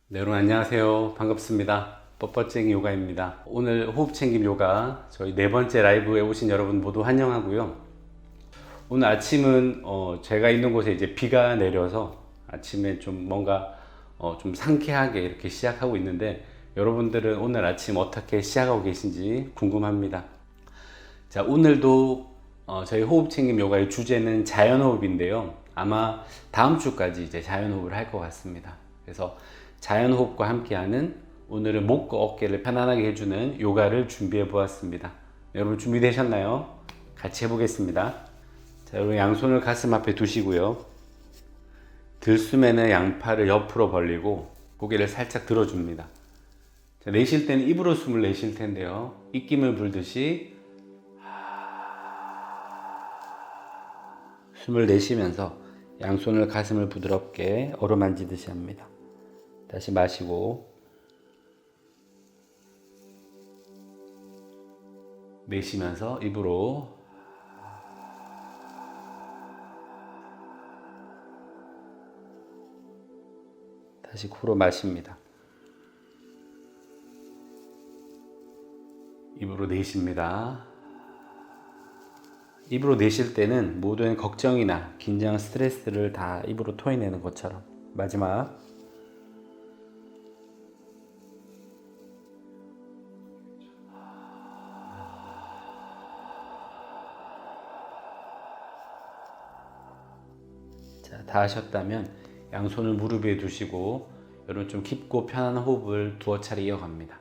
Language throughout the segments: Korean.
네, 여러분 안녕하세요. 반갑습니다. 뻣뻣쟁이 요가입니다. 오늘 호흡챙김 요가 저희 네 번째 라이브에 오신 여러분 모두 환영하고요. 오늘 아침은 제가 있는 곳에 이제 비가 내려서 아침에 좀 뭔가 좀 상쾌하게 이렇게 시작하고 있는데 여러분들은 오늘 아침 어떻게 시작하고 계신지 궁금합니다. 자, 오늘도 저희 호흡챙김 요가의 주제는 자연호흡인데요. 아마 다음 주까지 이제 자연호흡을 할 것 같습니다. 그래서 자연호흡과 함께하는 오늘은 목과 어깨를 편안하게 해주는 요가를 준비해 보았습니다. 여러분 준비되셨나요? 같이 해보겠습니다. 자, 여러분 양손을 가슴 앞에 두시고요. 들숨에는 양팔을 옆으로 벌리고 고개를 살짝 들어줍니다. 자, 내쉴 때는 입으로 숨을 내쉴 텐데요. 입김을 불듯이 숨을 내쉬면서 양손을 가슴을 부드럽게 어루만지듯이 합니다. 다시 마시고 내쉬면서 입으로 다시 코로 마십니다. 입으로 내쉽니다. 입으로 내쉴 때는 모든 걱정이나 긴장, 스트레스를 다 입으로 토해내는 것처럼 마지막 자, 다 하셨다면 양손을 무릎 위에 두시고 여러분 좀 깊고 편안한 호흡을 두어 차례 이어갑니다.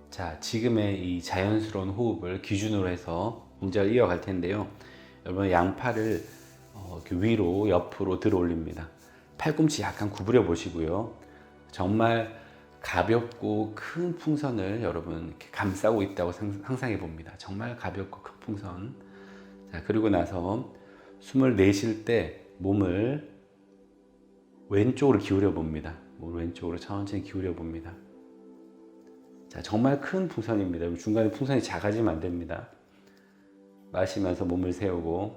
자, 지금의 이 자연스러운 호흡을 기준으로 해서 문제를 이어갈 텐데요. 여러분 양팔을 이렇게 위로 옆으로 들어 올립니다. 팔꿈치 약간 구부려 보시고요. 정말 가볍고 큰 풍선을 여러분 이렇게 감싸고 있다고 상상해 봅니다. 정말 가볍고 큰 풍선. 자, 그리고 나서 숨을 내쉴 때 몸을 왼쪽으로 기울여 봅니다. 몸을 왼쪽으로 천천히 기울여 봅니다. 자, 정말 큰 풍선입니다. 중간에 풍선이 작아지면 안 됩니다. 마시면서 몸을 세우고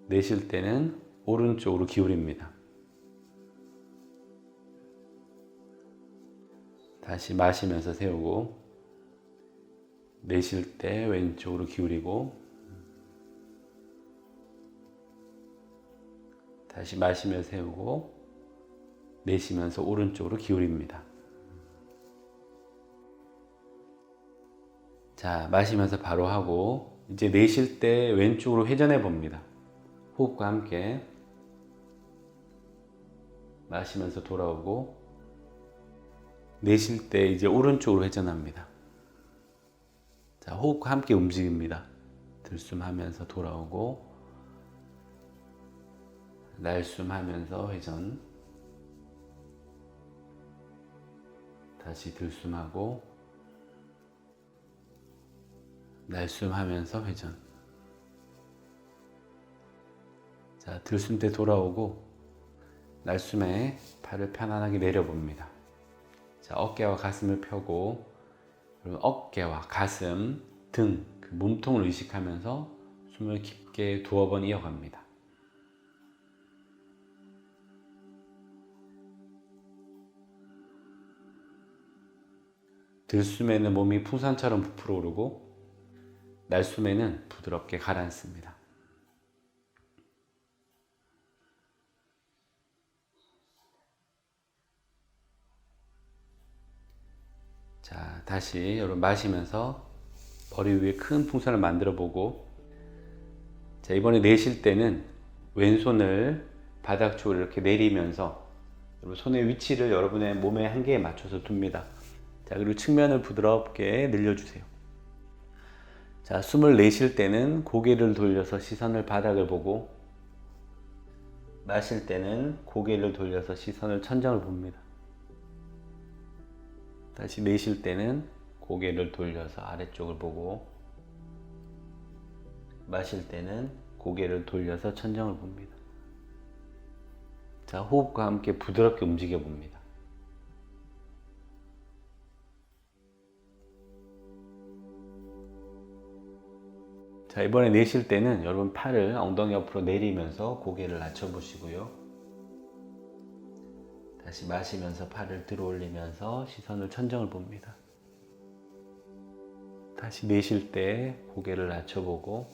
내쉴 때는 오른쪽으로 기울입니다. 다시 마시면서 세우고 내쉴 때 왼쪽으로 기울이고 다시 마시면서 세우고 내쉬면서 오른쪽으로 기울입니다. 자, 마시면서 바로 하고 이제 내쉴 때 왼쪽으로 회전해 봅니다. 호흡과 함께 마시면서 돌아오고 내쉴 때 이제 오른쪽으로 회전합니다. 자, 호흡과 함께 움직입니다. 들숨하면서 돌아오고 날숨하면서 회전 다시 들숨하고 날숨하면서 회전. 자, 들숨 때 돌아오고 날숨에 팔을 편안하게 내려봅니다. 자, 어깨와 가슴을 펴고 그리고 어깨와 가슴, 등, 그 몸통을 의식하면서 숨을 깊게 두어 번 이어갑니다. 들숨에는 몸이 풍선처럼 부풀어 오르고 날숨에는 부드럽게 가라앉습니다. 자, 다시 여러분 마시면서 머리 위에 큰 풍선을 만들어 보고 자, 이번에 내쉴 때는 왼손을 바닥 쪽으로 이렇게 내리면서 여러분 손의 위치를 여러분의 몸의 한계에 맞춰서 둡니다. 자, 그리고 측면을 부드럽게 늘려주세요. 자, 숨을 내쉴 때는 고개를 돌려서 시선을 바닥을 보고 마실 때는 고개를 돌려서 시선을 천장을 봅니다. 다시 내쉴 때는 고개를 돌려서 아래쪽을 보고 마실 때는 고개를 돌려서 천장을 봅니다. 자, 호흡과 함께 부드럽게 움직여 봅니다. 자, 이번에 내쉴 때는 여러분 팔을 엉덩이 옆으로 내리면서 고개를 낮춰 보시고요. 다시 마시면서 팔을 들어 올리면서 시선을 천정을 봅니다. 다시 내쉴 때 고개를 낮춰보고,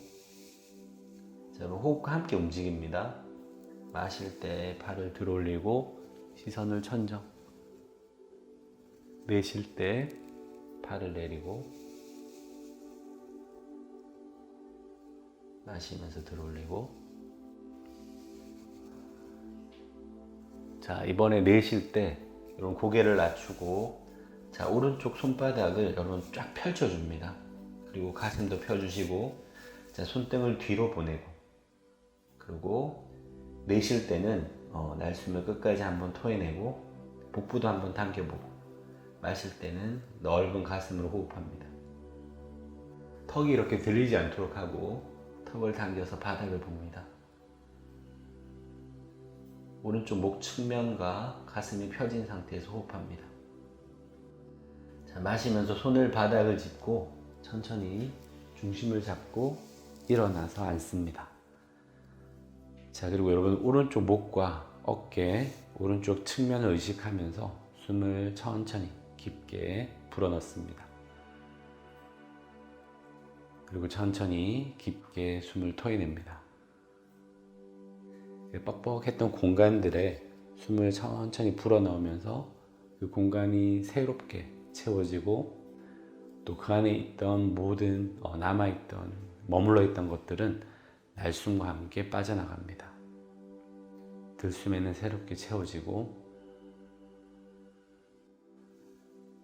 자, 여러분 호흡과 함께 움직입니다. 마실 때 팔을 들어 올리고 시선을 천정, 내쉴 때 팔을 내리고 마시면서 들어 올리고. 자, 이번에 내쉴 때 여러분 고개를 낮추고, 자, 오른쪽 손바닥을 여러분 쫙 펼쳐줍니다. 그리고 가슴도 펴주시고, 자, 손등을 뒤로 보내고, 그리고 내쉴 때는 날숨을 끝까지 한번 토해내고 복부도 한번 당겨보고, 마실 때는 넓은 가슴으로 호흡합니다. 턱이 이렇게 들리지 않도록 하고 턱을 당겨서 바닥을 봅니다. 오른쪽 목 측면과 가슴이 펴진 상태에서 호흡합니다. 자, 마시면서 손을 바닥을 짚고 천천히 중심을 잡고 일어나서 앉습니다. 자, 그리고 여러분 오른쪽 목과 어깨, 오른쪽 측면을 의식하면서 숨을 천천히 깊게 불어넣습니다. 그리고 천천히 깊게 숨을 토해냅니다. 뻑뻑했던 공간들에 숨을 천천히 불어넣으면서 그 공간이 새롭게 채워지고, 또 그 안에 있던 모든 남아있던 머물러 있던 것들은 날숨과 함께 빠져나갑니다. 들숨에는 새롭게 채워지고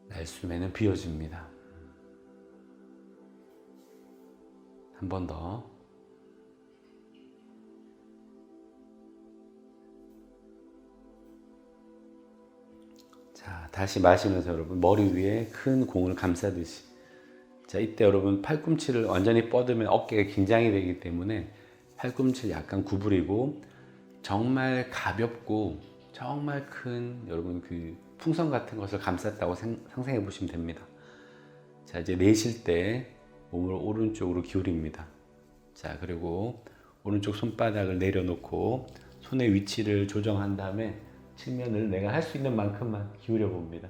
날숨에는 비워집니다. 한 번 더. 자, 다시 마시면서 여러분 머리 위에 큰 공을 감싸듯이, 자, 이때 여러분 팔꿈치를 완전히 뻗으면 어깨가 긴장이 되기 때문에 팔꿈치를 약간 구부리고 정말 가볍고 정말 큰 여러분 그 풍선 같은 것을 감쌌다고 상상해 보시면 됩니다. 자, 이제 내쉴 때 몸을 오른쪽으로 기울입니다. 자, 그리고 오른쪽 손바닥을 내려놓고 손의 위치를 조정한 다음에 측면을 내가 할 수 있는 만큼만 기울여 봅니다.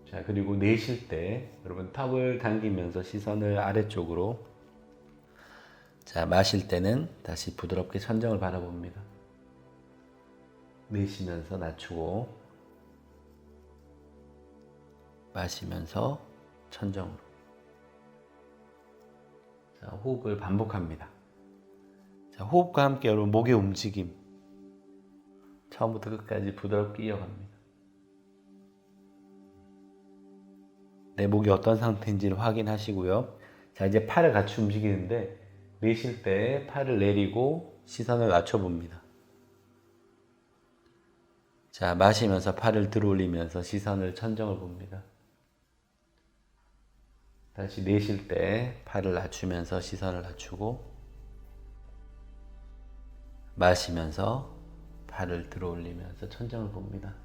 자, 그리고 내쉴 때 여러분 턱을 당기면서 시선을 아래쪽으로. 자, 마실 때는 다시 부드럽게 천정을 바라봅니다. 내쉬면서 낮추고 마시면서 천정으로. 자, 호흡을 반복합니다. 자, 호흡과 함께 여러분 목의 움직임 처음부터 끝까지 부드럽게 이어갑니다. 내 목이 어떤 상태인지를 확인하시고요. 자, 이제 팔을 같이 움직이는데 내쉴 때 팔을 내리고 시선을 낮춰봅니다. 자, 마시면서 팔을 들어 올리면서 시선을 천정을 봅니다. 다시 내쉴 때 팔을 낮추면서 시선을 낮추고, 마시면서 팔을 들어 올리면서 천정을 봅니다.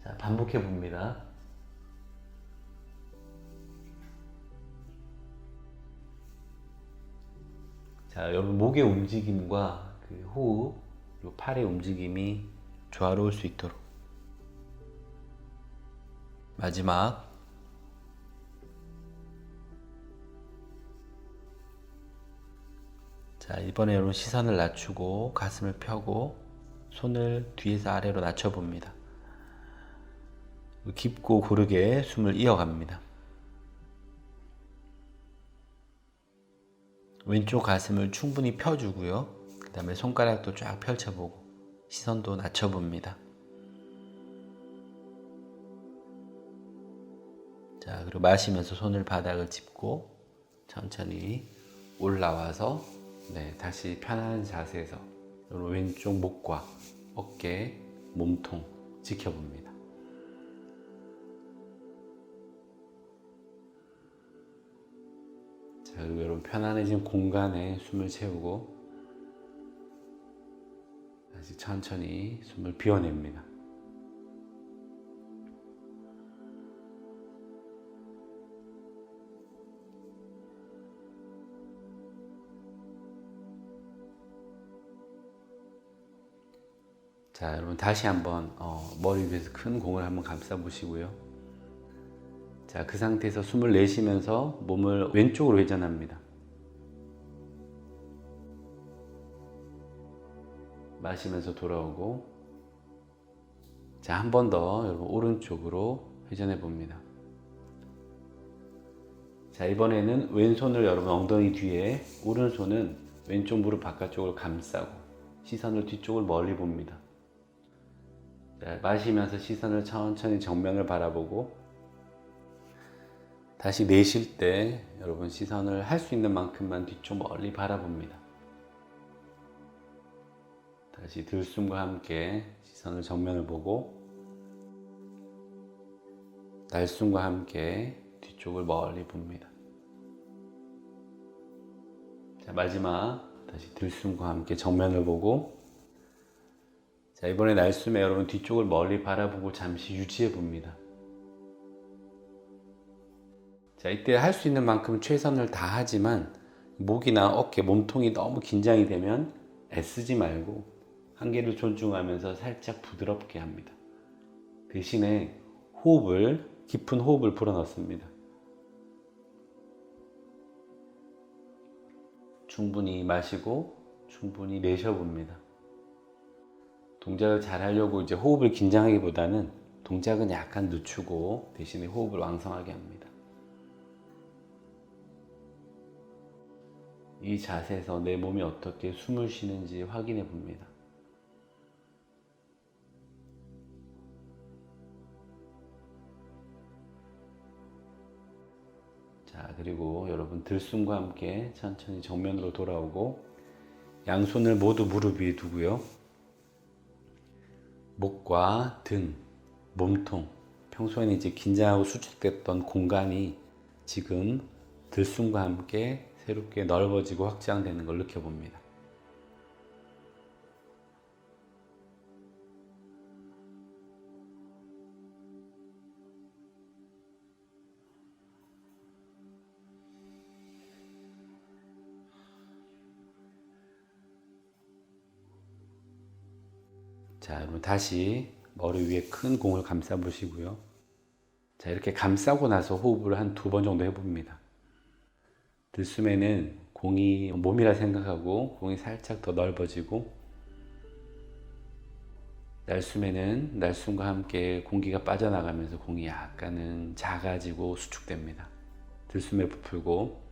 자, 반복해 봅니다. 자, 여러분 목의 움직임과 그 호흡, 그리고 팔의 움직임이 조화로울 수 있도록. 마지막. 자, 이번에 여러분 시선을 낮추고 가슴을 펴고 손을 뒤에서 아래로 낮춰봅니다. 깊고 고르게 숨을 이어갑니다. 왼쪽 가슴을 충분히 펴주고요. 그 다음에 손가락도 쫙 펼쳐보고 시선도 낮춰봅니다. 자, 그리고 마시면서 손을 바닥을 짚고 천천히 올라와서 다시 편안한 자세에서 왼쪽 목과 어깨, 몸통 지켜봅니다. 자, 그리고 여러분 편안해진 공간에 숨을 채우고 다시 천천히 숨을 비워냅니다. 자, 여러분 다시 한번 머리 위에서 큰 공을 한번 감싸 보시고요. 자, 그 상태에서 숨을 내쉬면서 몸을 왼쪽으로 회전합니다. 마시면서 돌아오고, 자, 한 번 더 여러분 오른쪽으로 회전해 봅니다. 자, 이번에는 왼손을 여러분 엉덩이 뒤에, 오른손은 왼쪽 무릎 바깥쪽을 감싸고 시선을 뒤쪽을 멀리 봅니다. 자, 마시면서 시선을 천천히 정면을 바라보고, 다시 내쉴 때 여러분 시선을 할 수 있는 만큼만 뒤쪽 멀리 바라봅니다. 다시 들숨과 함께 시선을 정면을 보고, 날숨과 함께 뒤쪽을 멀리 봅니다. 자, 마지막 다시 들숨과 함께 정면을 보고, 자, 이번에 날숨에 여러분 뒤쪽을 멀리 바라보고 잠시 유지해 봅니다. 자, 이때 할 수 있는 만큼 최선을 다하지만 목이나 어깨, 몸통이 너무 긴장이 되면 애쓰지 말고 한계를 존중하면서 살짝 부드럽게 합니다. 대신에 깊은 호흡을 불어넣습니다. 충분히 마시고 충분히 내쉬어봅니다. 동작을 잘 하려고 이제 호흡을 긴장하기보다는 동작은 약간 늦추고 대신에 호흡을 왕성하게 합니다. 이 자세에서 내 몸이 어떻게 숨을 쉬는지 확인해 봅니다. 자, 그리고 여러분 들숨과 함께 천천히 정면으로 돌아오고, 양손을 모두 무릎 위에 두고요. 목과 등, 몸통, 평소에는 이제 긴장하고 수축됐던 공간이 지금 들숨과 함께 새롭게 넓어지고 확장되는 걸 느껴봅니다. 자, 여러분 다시 머리 위에 큰 공을 감싸 보시고요. 자, 이렇게 감싸고 나서 호흡을 한 2번 정도 해봅니다. 들숨에는 공이 몸이라 생각하고 공이 살짝 더 넓어지고, 날숨에는 날숨과 함께 공기가 빠져나가면서 공이 약간은 작아지고 수축됩니다. 들숨에 부풀고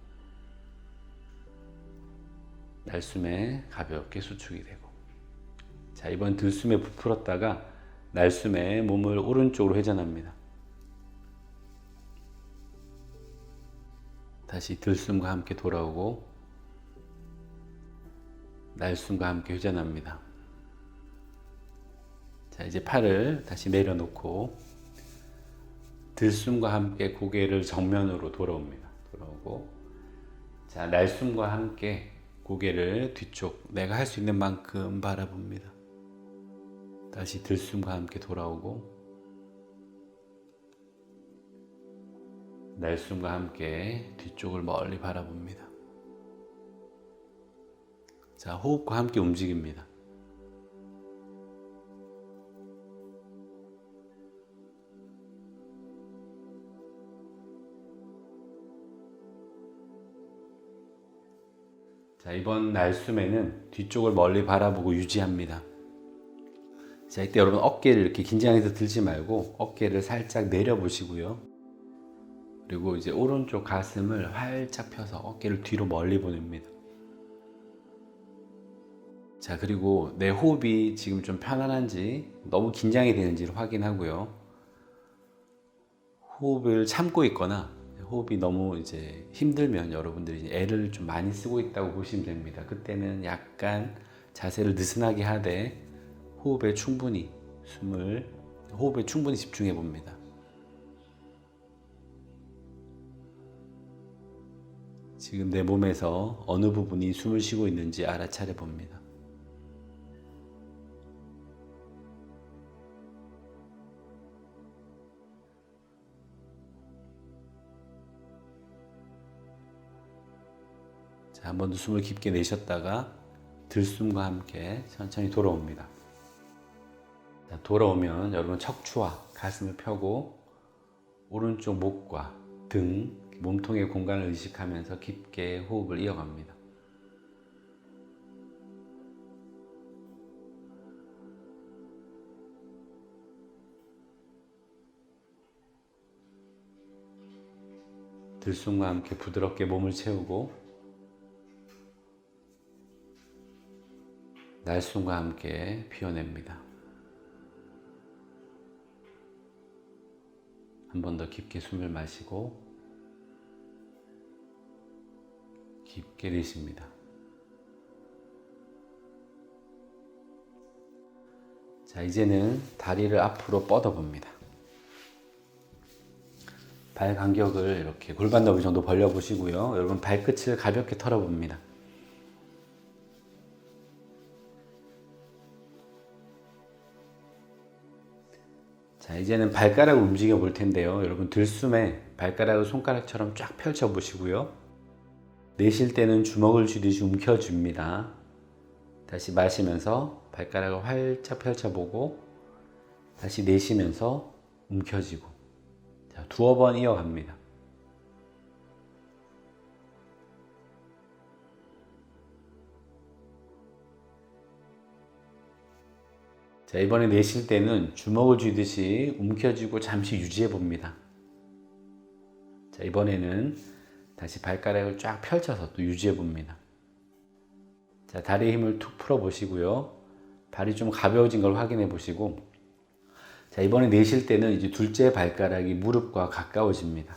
날숨에 가볍게 수축이 되고, 자, 이번 들숨에 부풀었다가 날숨에 몸을 오른쪽으로 회전합니다. 다시 들숨과 함께 돌아오고 날숨과 함께 회전합니다. 자, 이제 팔을 다시 내려놓고 들숨과 함께 고개를 정면으로 돌아옵니다. 돌아오고, 자, 날숨과 함께 고개를 뒤쪽 내가 할 수 있는 만큼 바라봅니다. 다시 들숨과 함께 돌아오고, 날숨과 함께 뒤쪽을 멀리 바라봅니다. 자, 호흡과 함께 움직입니다. 자, 이번 날숨에는 뒤쪽을 멀리 바라보고 유지합니다. 자, 이때 여러분 어깨를 이렇게 긴장해서 들지 말고 어깨를 살짝 내려보시고요. 그리고 이제 오른쪽 가슴을 활짝 펴서 어깨를 뒤로 멀리 보냅니다. 자, 그리고 내 호흡이 지금 좀 편안한지 너무 긴장이 되는지를 확인하고요. 호흡을 참고 있거나 호흡이 너무 이제 힘들면 여러분들이 애를 좀 많이 쓰고 있다고 보시면 됩니다. 그때는 약간 자세를 느슨하게 하되 호흡에 충분히 집중해 봅니다. 지금 내 몸에서 어느 부분이 숨을 쉬고 있는지 알아차려 봅니다. 자, 한 번 더 숨을 깊게 내쉬었다가 들숨과 함께 천천히 돌아옵니다. 자, 돌아오면 여러분 척추와 가슴을 펴고 오른쪽 목과 등, 몸통의 공간을 의식하면서 깊게 호흡을 이어갑니다. 들숨과 함께 부드럽게 몸을 채우고 날숨과 함께 피워냅니다. 한 번 더 깊게 숨을 마시고 깊게 내쉽니다. 자, 이제는 다리를 앞으로 뻗어 봅니다. 발 간격을 이렇게 골반 너비 정도 벌려 보시고요. 여러분 발끝을 가볍게 털어 봅니다. 자, 이제는 발가락을 움직여 볼 텐데요. 여러분 들숨에 발가락을 손가락처럼 쫙 펼쳐 보시고요. 내쉴 때는 주먹을 쥐듯이 움켜줍니다. 다시 마시면서 발가락을 활짝 펼쳐보고 다시 내쉬면서 움켜쥐고. 자, 두어 번 이어갑니다. 자, 이번에 내쉴 때는 주먹을 쥐듯이 움켜쥐고 잠시 유지해 봅니다. 자, 이번에는 다시 발가락을 쫙 펼쳐서 또 유지해 봅니다. 자, 다리에 힘을 툭 풀어 보시고요. 발이 좀 가벼워진 걸 확인해 보시고, 자, 이번에 내쉴 때는 이제 둘째 발가락이 무릎과 가까워집니다.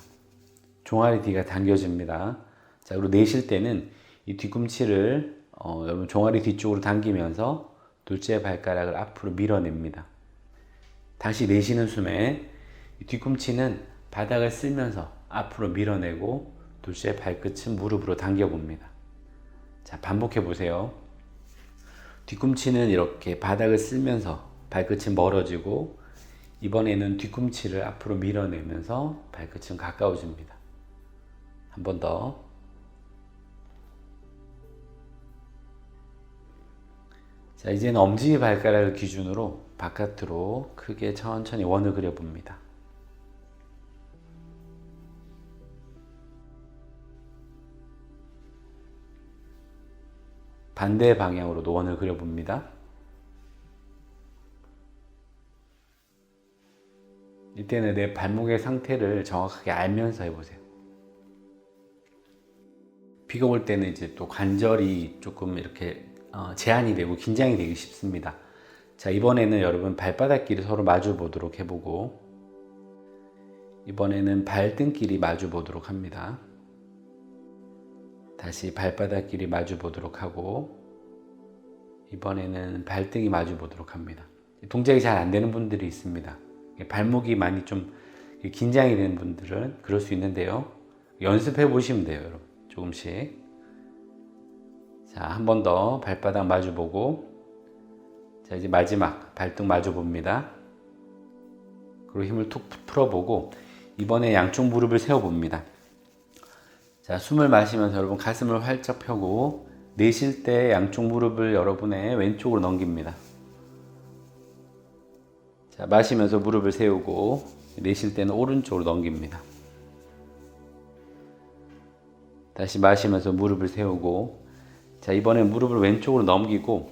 종아리 뒤가 당겨집니다. 자, 그리고 내쉴 때는 이 뒤꿈치를 여러분 종아리 뒤쪽으로 당기면서 둘째 발가락을 앞으로 밀어냅니다. 다시 내쉬는 숨에 이 뒤꿈치는 바닥을 쓸면서 앞으로 밀어내고 둘째 발끝은 무릎으로 당겨봅니다. 자, 반복해 보세요. 뒤꿈치는 이렇게 바닥을 쓸면서 발끝은 멀어지고 이번에는 뒤꿈치를 앞으로 밀어내면서 발끝은 가까워집니다. 한 번 더. 자, 이제는 엄지 발가락을 기준으로 바깥으로 크게 천천히 원을 그려봅니다. 반대 방향으로도 원을 그려봅니다. 이때는 내 발목의 상태를 정확하게 알면서 해보세요. 비가 올 때는 이제 또 관절이 조금 이렇게 제한이 되고 긴장이 되기 쉽습니다. 자, 이번에는 여러분 발바닥끼리 서로 마주 보도록 해보고 이번에는 발등끼리 마주 보도록 합니다. 다시 발바닥끼리 마주 보도록 하고 이번에는 발등이 마주 보도록 합니다. 동작이 잘 안 되는 분들이 있습니다. 발목이 많이 좀 긴장이 되는 분들은 그럴 수 있는데요. 연습해 보시면 돼요, 여러분. 조금씩. 자, 한 번 더 발바닥 마주 보고 자, 이제 마지막 발등 마주 봅니다. 그리고 힘을 툭 풀어보고 이번에 양쪽 무릎을 세워 봅니다. 자, 숨을 마시면서 여러분 가슴을 활짝 펴고 내쉴 때 양쪽 무릎을 여러분의 왼쪽으로 넘깁니다. 자, 마시면서 무릎을 세우고 내쉴 때는 오른쪽으로 넘깁니다. 다시 마시면서 무릎을 세우고 자, 이번엔 무릎을 왼쪽으로 넘기고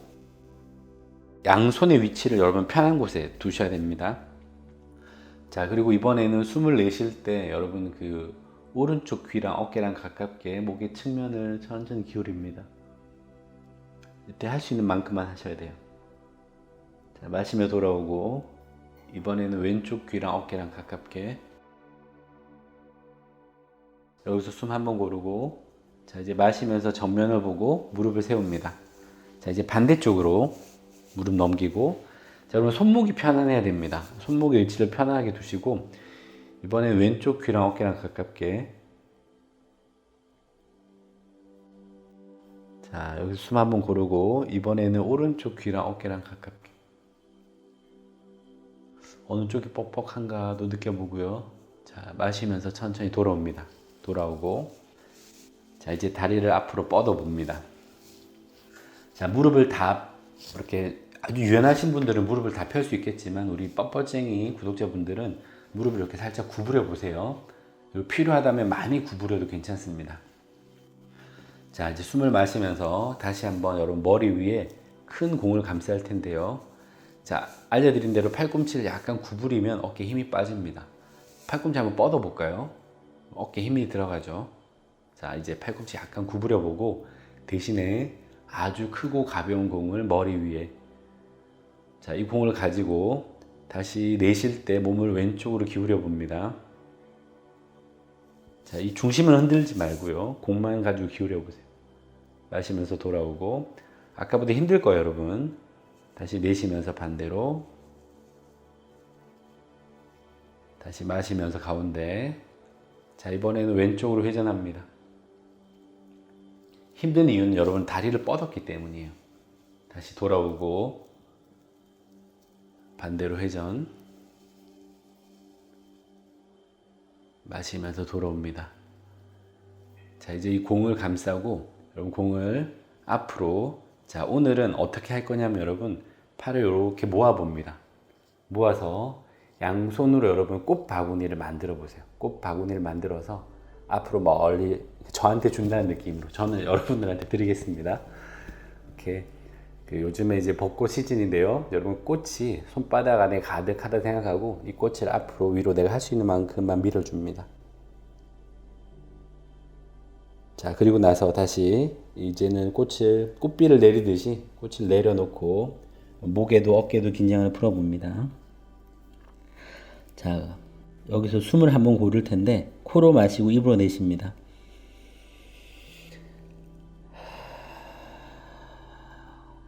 양손의 위치를 여러분 편한 곳에 두셔야 됩니다. 자, 그리고 이번에는 숨을 내쉴 때 여러분 그 오른쪽 귀랑 어깨랑 가깝게 목의 측면을 천천히 기울입니다. 이때 할 수 있는 만큼만 하셔야 돼요. 자, 마시며 돌아오고 이번에는 왼쪽 귀랑 어깨랑 가깝게 여기서 숨 한번 고르고 자, 이제 마시면서 정면을 보고 무릎을 세웁니다. 자, 이제 반대쪽으로 무릎 넘기고 자, 여러분 손목이 편안해야 됩니다. 손목의 위치를 편안하게 두시고 이번엔 왼쪽 귀랑 어깨랑 가깝게 자, 여기서 숨 한번 고르고 이번에는 오른쪽 귀랑 어깨랑 가깝게 어느 쪽이 뻑뻑한가도 느껴보고요. 자, 마시면서 천천히 돌아옵니다. 돌아오고 자, 이제 다리를 앞으로 뻗어 봅니다. 자, 무릎을 다 이렇게 아주 유연하신 분들은 무릎을 다 펼 수 있겠지만 우리 뻣뻣쟁이 구독자분들은 무릎을 이렇게 살짝 구부려 보세요. 그리고 필요하다면 많이 구부려도 괜찮습니다. 자, 이제 숨을 마시면서 다시 한번 여러분 머리 위에 큰 공을 감쌀 텐데요. 자, 알려드린 대로 팔꿈치를 약간 구부리면 어깨에 힘이 빠집니다. 팔꿈치 한번 뻗어 볼까요? 어깨에 힘이 들어가죠. 자, 이제 팔꿈치 약간 구부려 보고 대신에 아주 크고 가벼운 공을 머리 위에, 자, 이 공을 가지고 다시 내쉴 때 몸을 왼쪽으로 기울여 봅니다. 자, 이 중심을 흔들지 말고요. 공만 가지고 기울여 보세요. 마시면서 돌아오고, 아까보다 힘들 거예요, 여러분. 다시 내쉬면서 반대로, 다시 마시면서 가운데. 자, 이번에는 왼쪽으로 회전합니다. 힘든 이유는 여러분 다리를 뻗었기 때문이에요. 다시 돌아오고 반대로 회전, 마시면서 돌아옵니다. 자, 이제 이 공을 감싸고 여러분 공을 앞으로, 자, 오늘은 어떻게 할 거냐면 여러분 팔을 이렇게 모아 봅니다. 모아서 양손으로 여러분 꽃 바구니를 만들어 보세요. 꽃 바구니를 만들어서 앞으로 멀리 저한테 준다는 느낌으로 저는 여러분들한테 드리겠습니다. 이렇게 요즘에 이제 벚꽃 시즌인데요. 여러분 꽃이 손바닥 안에 가득하다 생각하고 이 꽃을 앞으로 위로 내가 할 수 있는 만큼만 밀어줍니다. 자, 그리고 나서 다시 이제는 꽃비를 내리듯이 꽃을 내려놓고 목에도 어깨도 긴장을 풀어봅니다. 자, 여기서 숨을 한번 고를 텐데 코로 마시고 입으로 내쉽니다.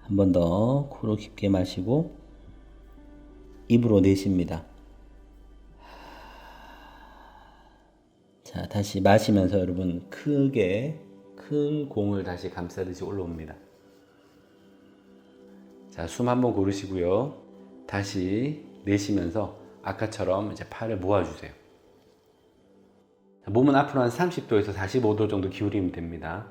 한 번 더 코로 깊게 마시고 입으로 내쉽니다. 자, 다시 마시면서 여러분 크게 큰 공을 다시 감싸듯이 올라옵니다. 자, 숨 한번 고르시고요. 다시 내쉬면서 아까처럼 이제 팔을 모아주세요. 몸은 앞으로 한 30도에서 45도 정도 기울이면 됩니다.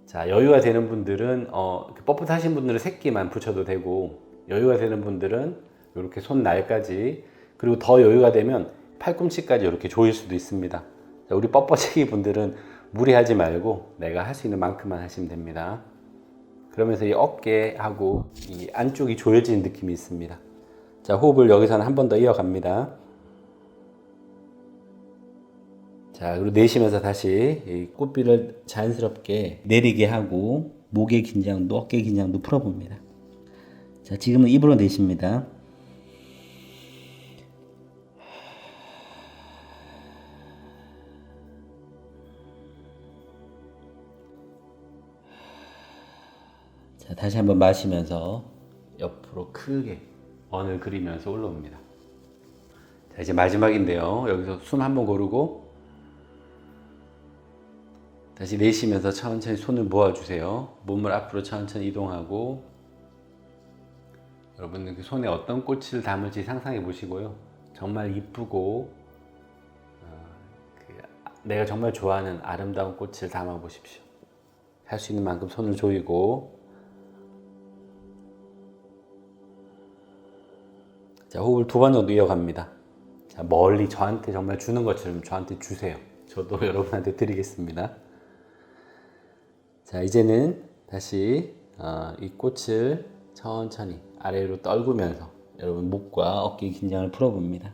자, 여유가 되는 분들은 뻣뻣하신 분들은 새끼만 붙여도 되고, 여유가 되는 분들은 이렇게 손날까지, 그리고 더 여유가 되면 팔꿈치까지 이렇게 조일 수도 있습니다. 자, 우리 뻣뻣해기 분들은 무리하지 말고 내가 할 수 있는 만큼만 하시면 됩니다. 그러면서 이 어깨하고 이 안쪽이 조여지는 느낌이 있습니다. 자, 호흡을 여기서는 한 번 더 이어갑니다. 자, 그리고 내쉬면서 다시 이 꽃비를 자연스럽게 내리게 하고 목의 긴장도 어깨 긴장도 풀어봅니다. 자, 지금은 입으로 내쉽니다. 자, 다시 한번 마시면서 옆으로 크게 원을 그리면서 올라옵니다. 자, 이제 마지막인데요. 여기서 숨 한번 고르고 다시 내쉬면서 천천히 손을 모아주세요. 몸을 앞으로 천천히 이동하고, 여러분들 그 손에 어떤 꽃을 담을지 상상해 보시고요. 정말 이쁘고 내가 정말 좋아하는 아름다운 꽃을 담아 보십시오. 할 수 있는 만큼 손을 조이고, 자, 호흡을 2번 정도 이어갑니다. 자, 멀리 저한테 정말 주는 것처럼 저한테 주세요. 저도 여러분한테 드리겠습니다. 자, 이제는 다시 이 꽃을 천천히 아래로 떨구면서 여러분 목과 어깨 긴장을 풀어봅니다.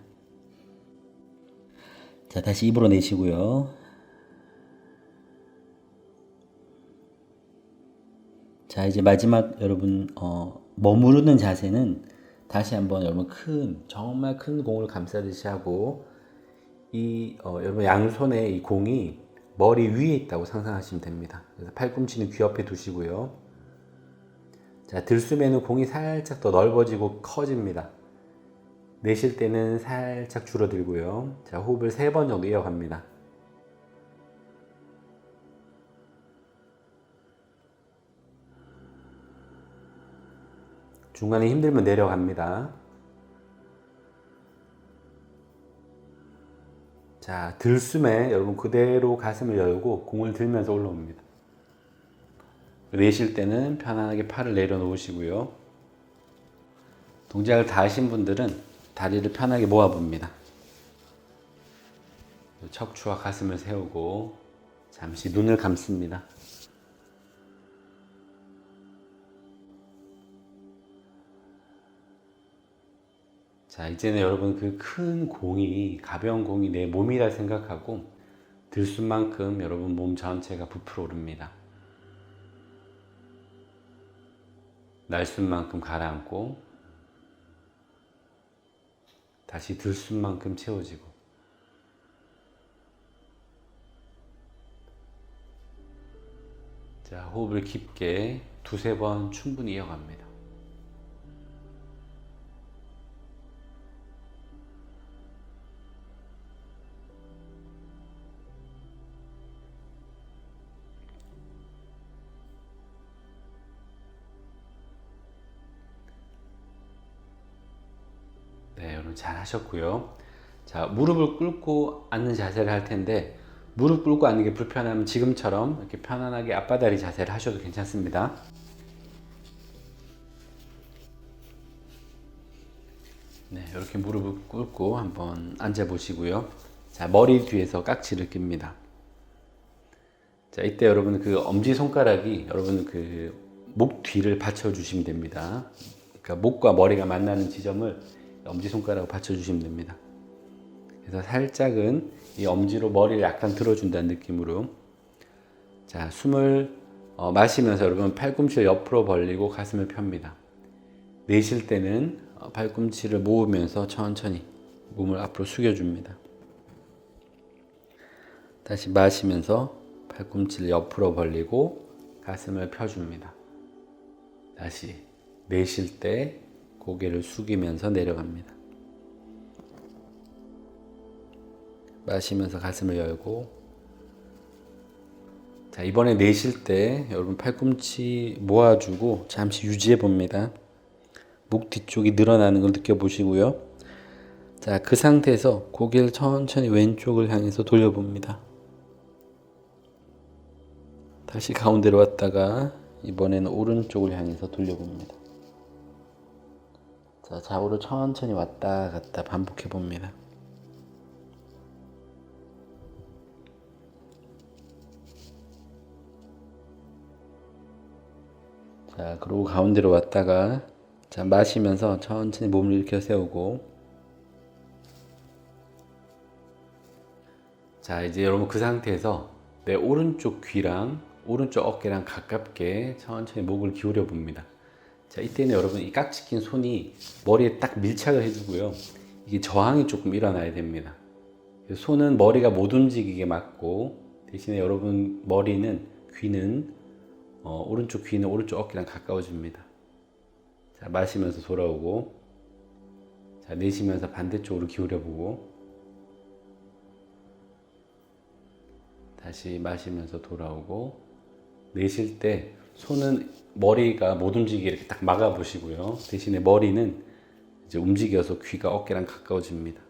자, 다시 입으로 내쉬고요. 자, 이제 마지막 여러분 머무르는 자세는 다시 한번 여러분 정말 큰 공을 감싸듯이 하고, 여러분 양손에 이 공이 머리 위에 있다고 상상하시면 됩니다. 그래서 팔꿈치는 귀 옆에 두시고요. 자, 들숨에는 공이 살짝 더 넓어지고 커집니다. 내쉴 때는 살짝 줄어들고요. 자, 호흡을 3번 정도 이어갑니다. 중간에 힘들면 내려갑니다. 자, 들숨에 여러분 그대로 가슴을 열고 공을 들면서 올라옵니다. 내쉴 때는 편안하게 팔을 내려놓으시고요. 동작을 다 하신 분들은 다리를 편하게 모아봅니다. 척추와 가슴을 세우고 잠시 눈을 감습니다. 자, 이제는 여러분 그 큰 공이, 가벼운 공이 내 몸이라 생각하고 들숨만큼 여러분 몸 전체가 부풀어 오릅니다. 날숨만큼 가라앉고 다시 들숨만큼 채워지고. 자, 호흡을 깊게 두세 번 충분히 이어갑니다. 네, 여러분 잘 하셨고요. 자, 무릎을 꿇고 앉는 자세를 할 텐데, 무릎 꿇고 앉는 게 불편하면 지금처럼 이렇게 편안하게 앞바다리 자세를 하셔도 괜찮습니다. 네, 이렇게 무릎을 꿇고 한번 앉아 보시고요. 자, 머리 뒤에서 깍지를 낍니다. 자, 이때 여러분 그 엄지손가락이 여러분 그 목 뒤를 받쳐주시면 됩니다. 그러니까 목과 머리가 만나는 지점을 엄지손가락으로 받쳐주시면 됩니다. 그래서 살짝은 이 엄지로 머리를 약간 들어준다는 느낌으로. 자, 숨을 마시면서 여러분 팔꿈치를 옆으로 벌리고 가슴을 펴니다. 내쉴 때는 팔꿈치를 모으면서 천천히 몸을 앞으로 숙여줍니다. 다시 마시면서 팔꿈치를 옆으로 벌리고 가슴을 펴줍니다. 다시 내쉴 때 고개를 숙이면서 내려갑니다. 마시면서 가슴을 열고. 자, 이번에 내쉴 때 여러분 팔꿈치 모아주고 잠시 유지해 봅니다. 목 뒤쪽이 늘어나는 걸 느껴보시고요. 자, 그 상태에서 고개를 천천히 왼쪽을 향해서 돌려봅니다. 다시 가운데로 왔다가 이번에는 오른쪽을 향해서 돌려봅니다. 자, 좌우로 천천히 왔다 갔다 반복해 봅니다. 자, 그리고 가운데로 왔다가 자, 마시면서 천천히 몸을 일으켜 세우고. 자, 이제 여러분 그 상태에서 내 오른쪽 귀랑 오른쪽 어깨랑 가깝게 천천히 목을 기울여 봅니다. 자, 이때는 여러분 이 깍지 낀 손이 머리에 딱 밀착을 해주고요. 이게 저항이 조금 일어나야 됩니다. 손은 머리가 못 움직이게 막고, 대신에 여러분 머리는, 귀는 오른쪽 귀는 오른쪽 어깨랑 가까워집니다. 자, 마시면서 돌아오고. 자, 내쉬면서 반대쪽으로 기울여 보고. 다시 마시면서 돌아오고. 내쉴 때 손은 머리가 못 움직이게 이렇게 딱 막아 보시고요. 대신에 머리는 이제 움직여서 귀가 어깨랑 가까워집니다.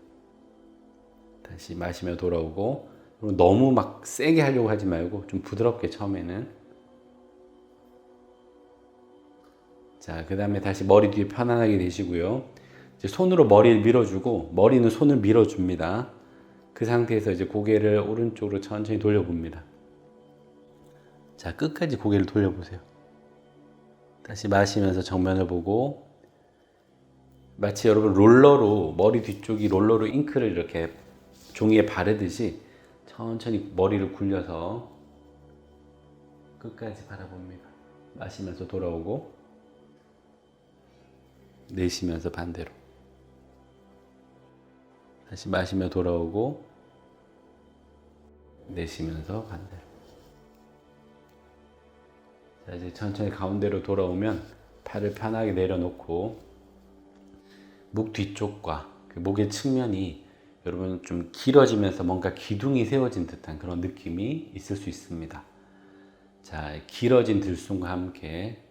다시 마시며 돌아오고. 너무 막 세게 하려고 하지 말고 좀 부드럽게 처음에는. 자, 그 다음에 다시 머리 뒤에 편안하게 내쉬고요. 이제 손으로 머리를 밀어주고 머리는 손을 밀어줍니다. 그 상태에서 이제 고개를 오른쪽으로 천천히 돌려봅니다. 자, 끝까지 고개를 돌려보세요. 다시 마시면서 정면을 보고. 마치 여러분 롤러로, 머리 뒤쪽이 롤러로 잉크를 이렇게 종이에 바르듯이 천천히 머리를 굴려서 끝까지 바라봅니다. 마시면서 돌아오고. 내쉬면서 반대로. 다시 마시며 돌아오고. 내쉬면서 반대로. 자, 이제 천천히 가운데로 돌아오면 팔을 편하게 내려놓고 목 뒤쪽과 그 목의 측면이 여러분 좀 길어지면서 뭔가 기둥이 세워진 듯한 그런 느낌이 있을 수 있습니다. 자, 길어진 들숨과 함께,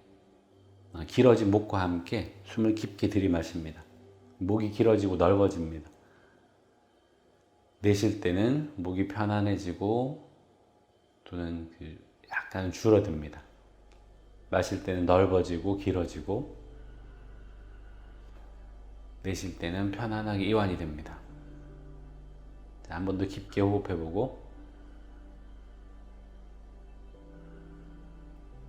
길어진 목과 함께 숨을 깊게 들이마십니다. 목이 길어지고 넓어집니다. 내쉴 때는 목이 편안해지고 또는 약간 줄어듭니다. 마실 때는 넓어지고 길어지고 내쉴 때는 편안하게 이완이 됩니다. 자, 한 번 더 깊게 호흡해보고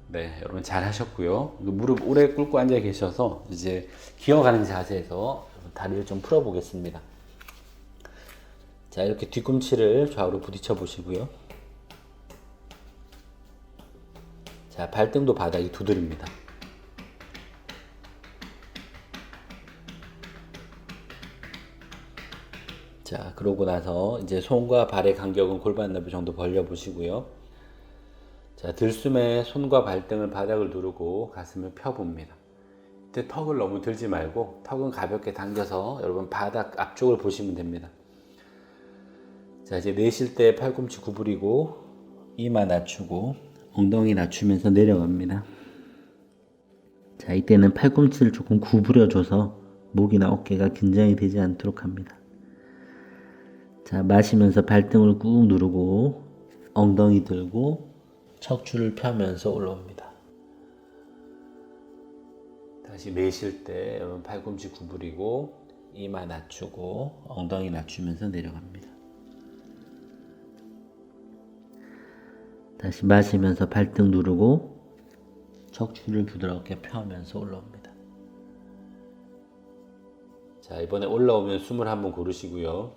네, 여러분 잘 하셨고요. 무릎 오래 꿇고 앉아 계셔서 이제 기어가는 자세에서 다리를 좀 풀어 보겠습니다. 자, 이렇게 뒤꿈치를 좌우로 부딪혀 보시고요. 자, 발등도 바닥이 두드립니다. 자, 그러고 나서 이제 손과 발의 간격은 골반 너비 정도 벌려 보시고요. 자, 들숨에 손과 발등을 바닥을 누르고 가슴을 펴봅니다. 이때 턱을 너무 들지 말고 턱은 가볍게 당겨서 여러분 바닥 앞쪽을 보시면 됩니다. 자, 이제 내쉴 때 팔꿈치 구부리고 이마 낮추고 엉덩이 낮추면서 내려갑니다. 자, 이때는 팔꿈치를 조금 구부려줘서 목이나 어깨가 긴장이 되지 않도록 합니다. 자, 마시면서 발등을 꾹 누르고 엉덩이 들고 척추를 펴면서 올라옵니다. 다시 내쉴 때 여러분 팔꿈치 구부리고 이마 낮추고 엉덩이 낮추면서 내려갑니다. 다시 마시면서 발등 누르고 척추를 부드럽게 펴면서 올라옵니다. 자, 이번에 올라오면 숨을 한번 고르시고요.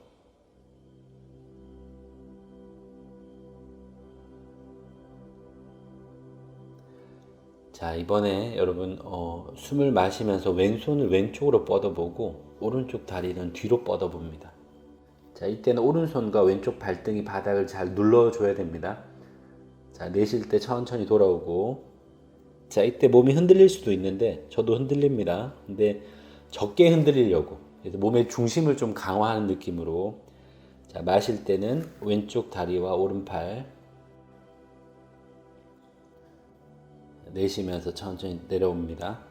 자, 이번에 여러분 숨을 마시면서 왼손을 왼쪽으로 뻗어보고 오른쪽 다리는 뒤로 뻗어봅니다. 자, 이때는 오른손과 왼쪽 발등이 바닥을 잘 눌러줘야 됩니다. 자, 내쉴 때 천천히 돌아오고 자, 이때 몸이 흔들릴 수도 있는데 저도 흔들립니다. 근데 적게 흔들리려고 그래서 몸의 중심을 좀 강화하는 느낌으로 자, 마실 때는 왼쪽 다리와 오른팔 내쉬면서 천천히 내려옵니다.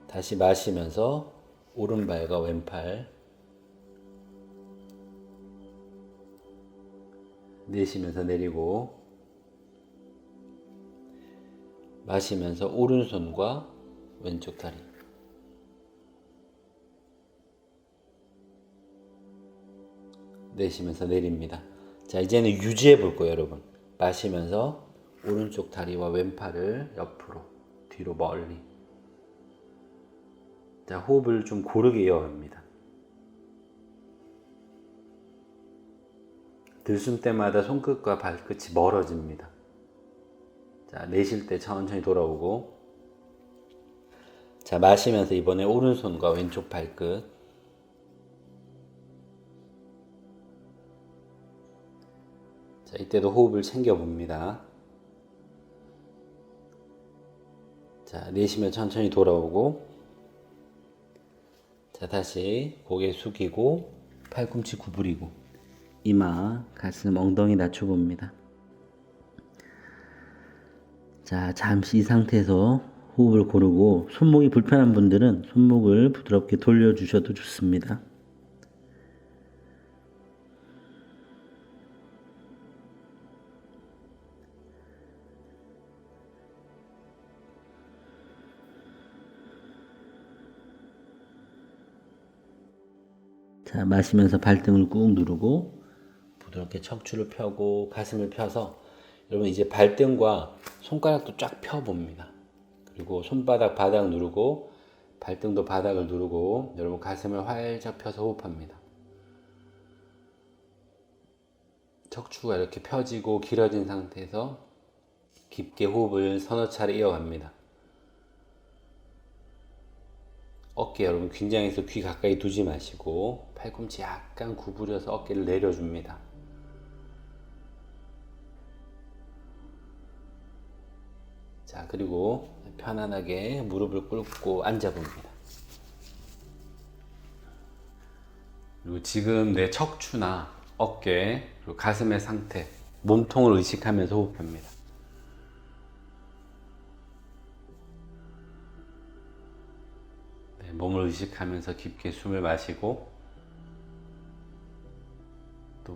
다시 마시면서 오른발과 왼팔 내쉬면서 내리고 마시면서 오른손과 왼쪽 다리 내쉬면서 내립니다. 자, 이제는 유지해 볼 거예요, 여러분. 마시면서 오른쪽 다리와 왼팔을 옆으로 뒤로 멀리 자, 호흡을 좀 고르게 이어갑니다. 들숨 때마다 손끝과 발끝이 멀어집니다. 자, 내쉴 때 천천히 돌아오고 자, 마시면서 이번에 오른손과 왼쪽 발끝 자, 이때도 호흡을 챙겨봅니다. 자, 내쉬면 천천히 돌아오고 자, 다시 고개 숙이고 팔꿈치 구부리고 이마, 가슴, 엉덩이 낮춰봅니다. 자, 잠시 이 상태에서 호흡을 고르고 손목이 불편한 분들은 손목을 부드럽게 돌려주셔도 좋습니다. 자, 마시면서 발등을 꾹 누르고 부드럽게 척추를 펴고 가슴을 펴서 여러분 이제 발등과 손가락도 쫙 펴봅니다. 그리고 손바닥 바닥 누르고 발등도 바닥을 누르고 여러분 가슴을 활짝 펴서 호흡합니다. 척추가 이렇게 펴지고 길어진 상태에서 깊게 호흡을 서너 차례 이어갑니다. 어깨 여러분 긴장해서 귀 가까이 두지 마시고 팔꿈치 약간 구부려서 어깨를 내려줍니다. 자, 그리고 편안하게 무릎을 꿇고 앉아봅니다. 그리고 지금 내 척추나 어깨, 그리고 가슴의 상태, 몸통을 의식하면서 호흡합니다. 네, 몸을 의식하면서 깊게 숨을 마시고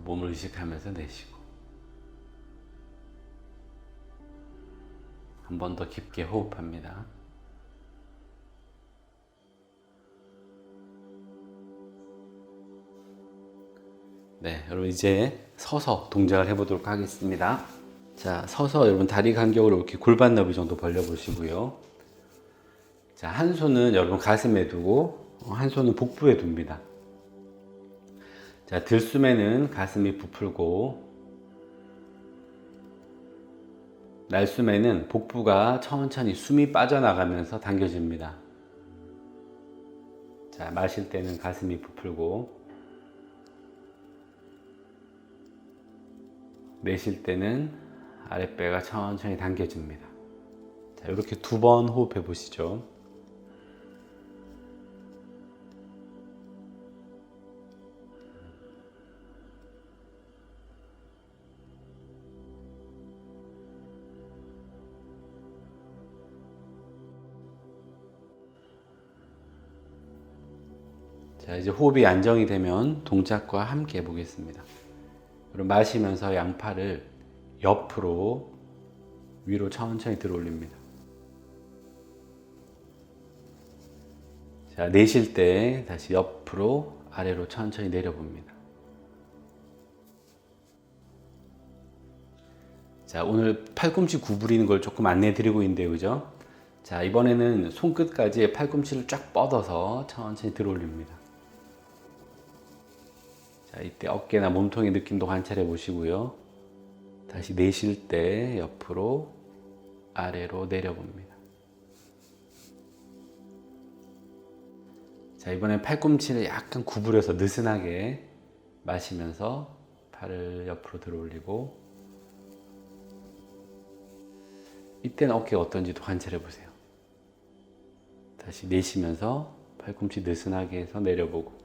몸을 의식하면서 내쉬고 한 번 더 깊게 호흡합니다. 네, 여러분 이제 서서 동작을 해보도록 하겠습니다. 자, 서서 여러분 다리 간격을 이렇게 골반 너비 정도 벌려보시고요. 자, 한 손은 여러분 가슴에 두고 한 손은 복부에 둡니다. 자, 들숨에는 가슴이 부풀고 날숨에는 복부가 천천히 숨이 빠져나가면서 당겨집니다. 자, 마실 때는 가슴이 부풀고 내쉴 때는 아랫배가 천천히 당겨집니다. 자, 이렇게 2번 호흡해 보시죠. 자, 이제 호흡이 안정이 되면 동작과 함께 해보겠습니다. 그럼 마시면서 양팔을 옆으로 위로 천천히 들어 올립니다. 자, 내쉴 때 다시 옆으로 아래로 천천히 내려봅니다. 자, 오늘 팔꿈치 구부리는 걸 조금 안내 드리고 있는데요, 그죠? 자, 이번에는 손끝까지 팔꿈치를 쫙 뻗어서 천천히 들어 올립니다. 자, 이때 어깨나 몸통의 느낌도 관찰해 보시고요. 다시 내쉴 때 옆으로 아래로 내려봅니다. 자, 이번엔 팔꿈치를 약간 구부려서 느슨하게 마시면서 팔을 옆으로 들어 올리고 이때는 어깨가 어떤지도 관찰해 보세요. 다시 내쉬면서 팔꿈치 느슨하게 해서 내려보고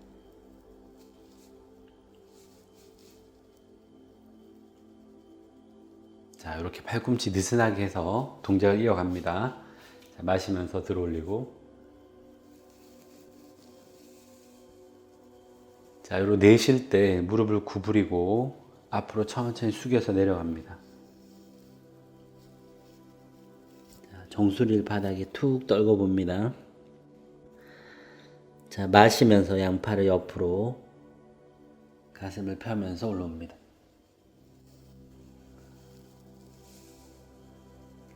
자, 이렇게 팔꿈치 느슨하게 해서 동작을 이어갑니다. 자, 마시면서 들어 올리고 자, 이로 내쉴 때 무릎을 구부리고 앞으로 천천히 숙여서 내려갑니다. 자, 정수리를 바닥에 툭 떨궈 봅니다. 자, 마시면서 양팔을 옆으로 가슴을 펴면서 올라옵니다.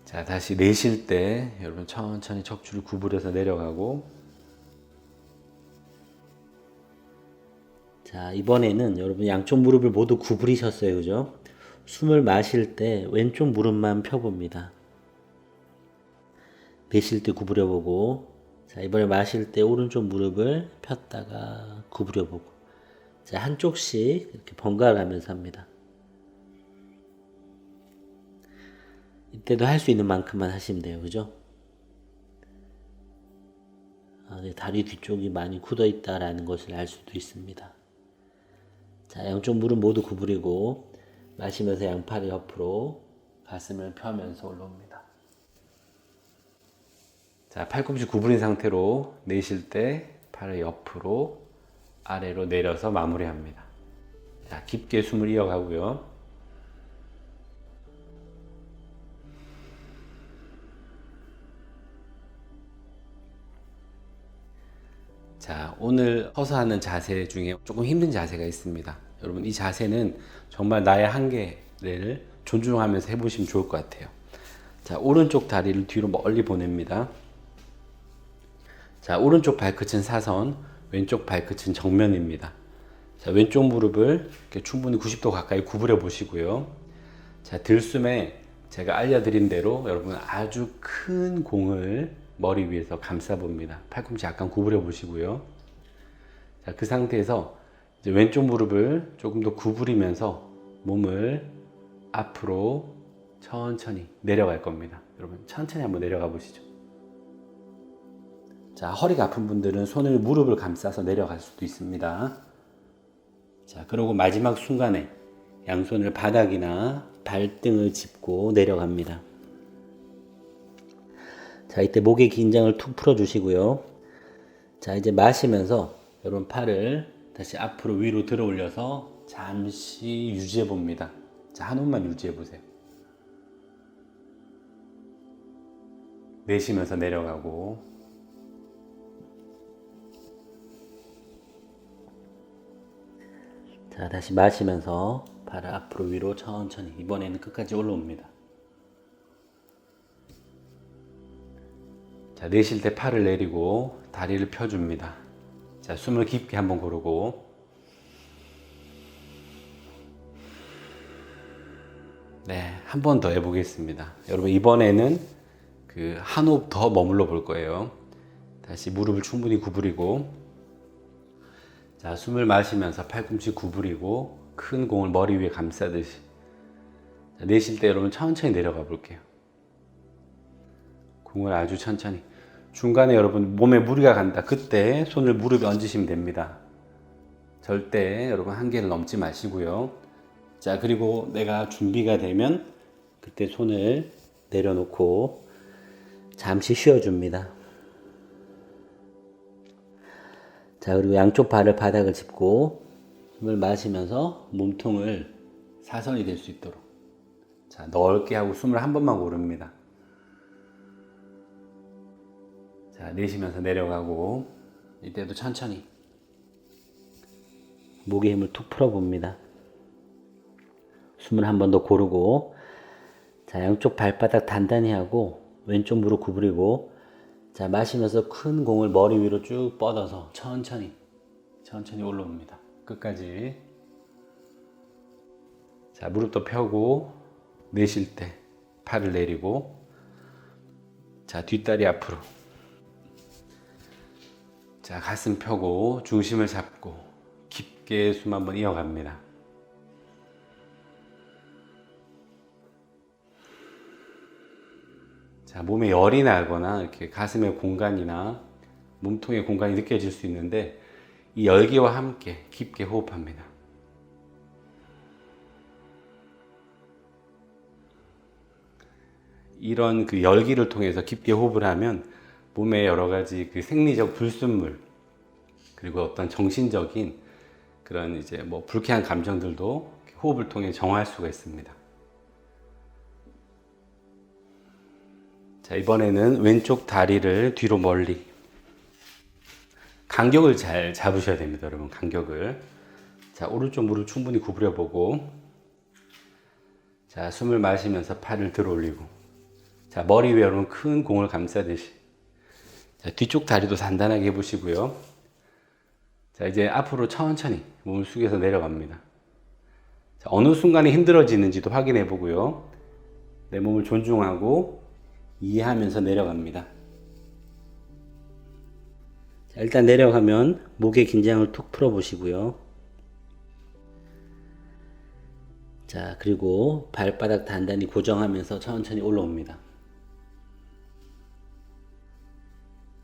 자, 다시 내쉴 때 여러분 천천히 척추를 구부려서 내려가고 자, 이번에는 여러분 양쪽 무릎을 모두 구부리셨어요, 그죠? 숨을 마실 때 왼쪽 무릎만 펴봅니다. 내쉴 때 구부려보고 자, 이번에 마실 때 오른쪽 무릎을 폈다가 구부려보고 자, 한쪽씩 이렇게 번갈아 가면서 합니다. 이때도 할 수 있는 만큼만 하시면 돼요, 그죠? 네, 다리 뒤쪽이 많이 굳어 있다라는 것을 알 수도 있습니다. 자, 양쪽 무릎 모두 구부리고 마시면서 양팔을 옆으로 가슴을 펴면서 올라옵니다. 자, 팔꿈치 구부린 상태로 내쉴 때 팔을 옆으로 아래로 내려서 마무리합니다. 자, 깊게 숨을 이어가고요. 자, 오늘 서서 하는 자세 중에 조금 힘든 자세가 있습니다. 여러분, 이 자세는 정말 나의 한계를 존중하면서 해보시면 좋을 것 같아요. 자, 오른쪽 다리를 뒤로 멀리 보냅니다. 자, 오른쪽 발끝은 사선, 왼쪽 발끝은 정면입니다. 자, 왼쪽 무릎을 이렇게 충분히 90도 가까이 구부려 보시고요. 자, 들숨에 제가 알려드린 대로 여러분 아주 큰 공을 머리 위에서 감싸 봅니다. 팔꿈치 약간 구부려 보시고요. 자, 그 상태에서 이제 왼쪽 무릎을 조금 더 구부리면서 몸을 앞으로 천천히 내려갈 겁니다. 여러분 천천히 한번 내려가 보시죠. 자, 허리가 아픈 분들은 손을 무릎을 감싸서 내려갈 수도 있습니다. 자, 그리고 마지막 순간에 양손을 바닥이나 발등을 짚고 내려갑니다. 자, 이때 목의 긴장을 툭 풀어주시고요. 자, 이제 마시면서 여러분 팔을 다시 앞으로 위로 들어 올려서 잠시 유지해 봅니다. 자, 한 호흡만 유지해 보세요. 내쉬면서 내려가고, 자, 다시 마시면서 발을 앞으로 위로 천천히, 이번에는 끝까지 올라옵니다. 자, 내쉴 때 팔을 내리고 다리를 펴줍니다. 자, 숨을 깊게 한번 고르고, 네, 한 번 더 해보겠습니다. 여러분, 이번에는 한 호흡 더 머물러 볼 거예요. 다시 무릎을 충분히 구부리고, 자, 숨을 마시면서 팔꿈치 구부리고 큰 공을 머리 위에 감싸듯이. 자, 내쉴 때 여러분 천천히 내려가 볼게요. 공을 아주 천천히. 중간에 여러분 몸에 무리가 간다. 그때 손을 무릎에 얹으시면 됩니다. 절대 여러분 한계를 넘지 마시고요. 자, 그리고 내가 준비가 되면 그때 손을 내려놓고 잠시 쉬어줍니다. 자, 그리고 양쪽 발을 바닥을 짚고 숨을 마시면서 몸통을 사선이 될 수 있도록, 자, 넓게 하고 숨을 한 번만 고릅니다. 자, 내쉬면서 내려가고, 이때도 천천히 목의 힘을 툭 풀어봅니다. 숨을 한 번 더 고르고, 자, 양쪽 발바닥 단단히 하고 왼쪽 무릎 구부리고, 자, 마시면서 큰 공을 머리 위로 쭉 뻗어서 천천히 올라옵니다. 끝까지. 자, 무릎도 펴고, 내쉴 때 팔을 내리고, 자, 뒷다리 앞으로. 자, 가슴 펴고 중심을 잡고 깊게 숨 한번 이어갑니다. 자, 몸에 열이 나거나 이렇게 가슴의 공간이나 몸통의 공간이 느껴질 수 있는데, 이 열기와 함께 깊게 호흡합니다. 이런 열기를 통해서 깊게 호흡을 하면 몸에 여러 가지 생리적 불순물, 그리고 어떤 정신적인 그런 이제 불쾌한 감정들도 호흡을 통해 정화할 수가 있습니다. 자, 이번에는 왼쪽 다리를 뒤로 멀리, 간격을 잘 잡으셔야 됩니다, 여러분. 간격을. 자, 오른쪽 무릎 충분히 구부려 보고, 자, 숨을 마시면서 팔을 들어 올리고, 자, 머리 위에 여러분 큰 공을 감싸듯이. 자, 뒤쪽 다리도 단단하게 해보시고요. 자, 이제 앞으로 천천히 몸을 숙여서 내려갑니다. 자, 어느 순간에 힘들어지는지도 확인해 보고요. 내 몸을 존중하고 이해하면서 내려갑니다. 자, 일단 내려가면 목의 긴장을 툭 풀어 보시고요. 자, 그리고 발바닥 단단히 고정하면서 천천히 올라옵니다.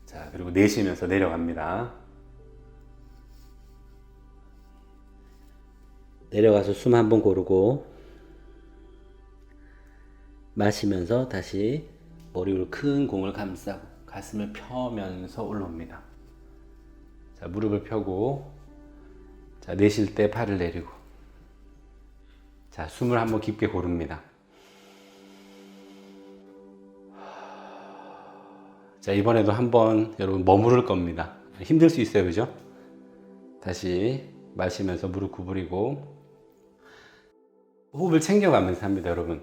자, 그리고 내쉬면서 내려갑니다. 내려가서 숨 한번 고르고, 마시면서 다시 머리 위로 큰 공을 감싸고 가슴을 펴면서 올라옵니다. 자, 무릎을 펴고, 자, 내쉴 때 팔을 내리고, 자, 숨을 한번 깊게 고릅니다. 자, 이번에도 한번 여러분 머무를 겁니다. 힘들 수 있어요, 그죠? 다시 마시면서 무릎 구부리고, 호흡을 챙겨가면서 합니다, 여러분.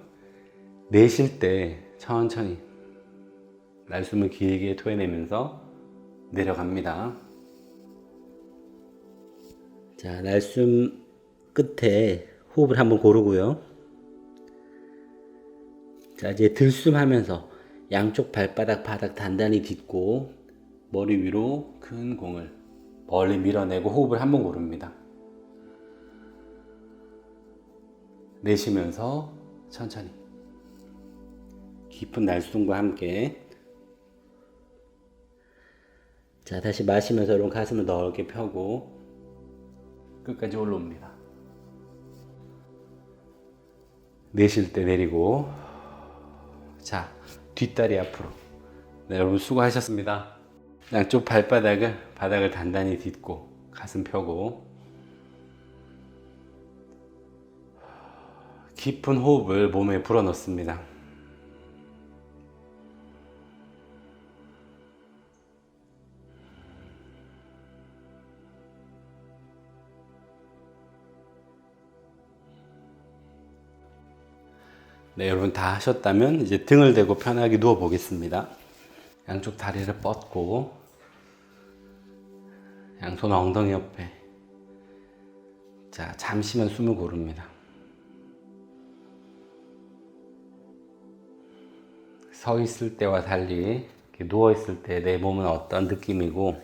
내쉴 때 천천히 날숨을 길게 토해내면서 내려갑니다. 자, 날숨 끝에 호흡을 한번 고르고요. 자, 이제 들숨 하면서 양쪽 발바닥 바닥 단단히 딛고 머리 위로 큰 공을 멀리 밀어내고 호흡을 한번 고릅니다. 내쉬면서 천천히 깊은 날숨과 함께. 자, 다시 마시면서 여러분 가슴을 넓게 펴고 끝까지 올라옵니다. 내쉴 때 내리고, 자, 뒷다리 앞으로. 네, 여러분 수고하셨습니다. 양쪽 발바닥을 바닥을 단단히 딛고 가슴 펴고, 깊은 호흡을 몸에 불어넣습니다. 네, 여러분 다 하셨다면 이제 등을 대고 편하게 누워 보겠습니다. 양쪽 다리를 뻗고 양손 엉덩이 옆에. 자, 잠시만 숨을 고릅니다. 서 있을 때와 달리 누워 있을 때 내 몸은 어떤 느낌이고,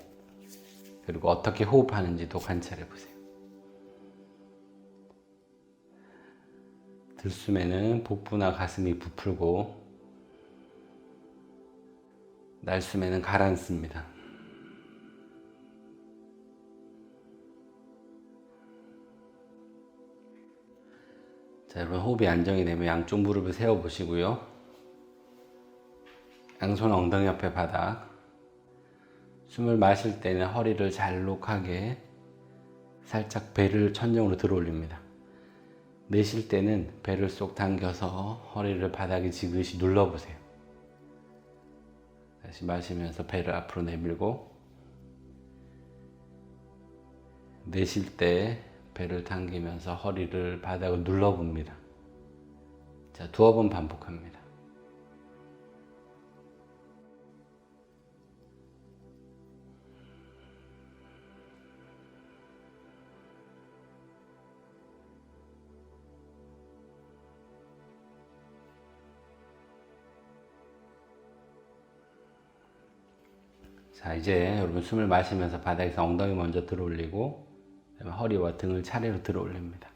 그리고 어떻게 호흡하는지도 관찰해 보세요. 들숨에는 복부나 가슴이 부풀고, 날숨에는 가라앉습니다. 자, 여러분 호흡이 안정이 되면 양쪽 무릎을 세워 보시고요. 양손 엉덩이 옆에 바닥. 숨을 마실 때는 허리를 잘록하게 살짝 배를 천정으로 들어 올립니다. 내쉴 때는 배를 쏙 당겨서 허리를 바닥에 지그시 눌러보세요. 다시 마시면서 배를 앞으로 내밀고, 내쉴 때 배를 당기면서 허리를 바닥을 눌러봅니다. 자, 두어 번 반복합니다. 자, 이제 여러분 숨을 마시면서 바닥에서 엉덩이 먼저 들어 올리고, 그다음에 허리와 등을 차례로 들어 올립니다.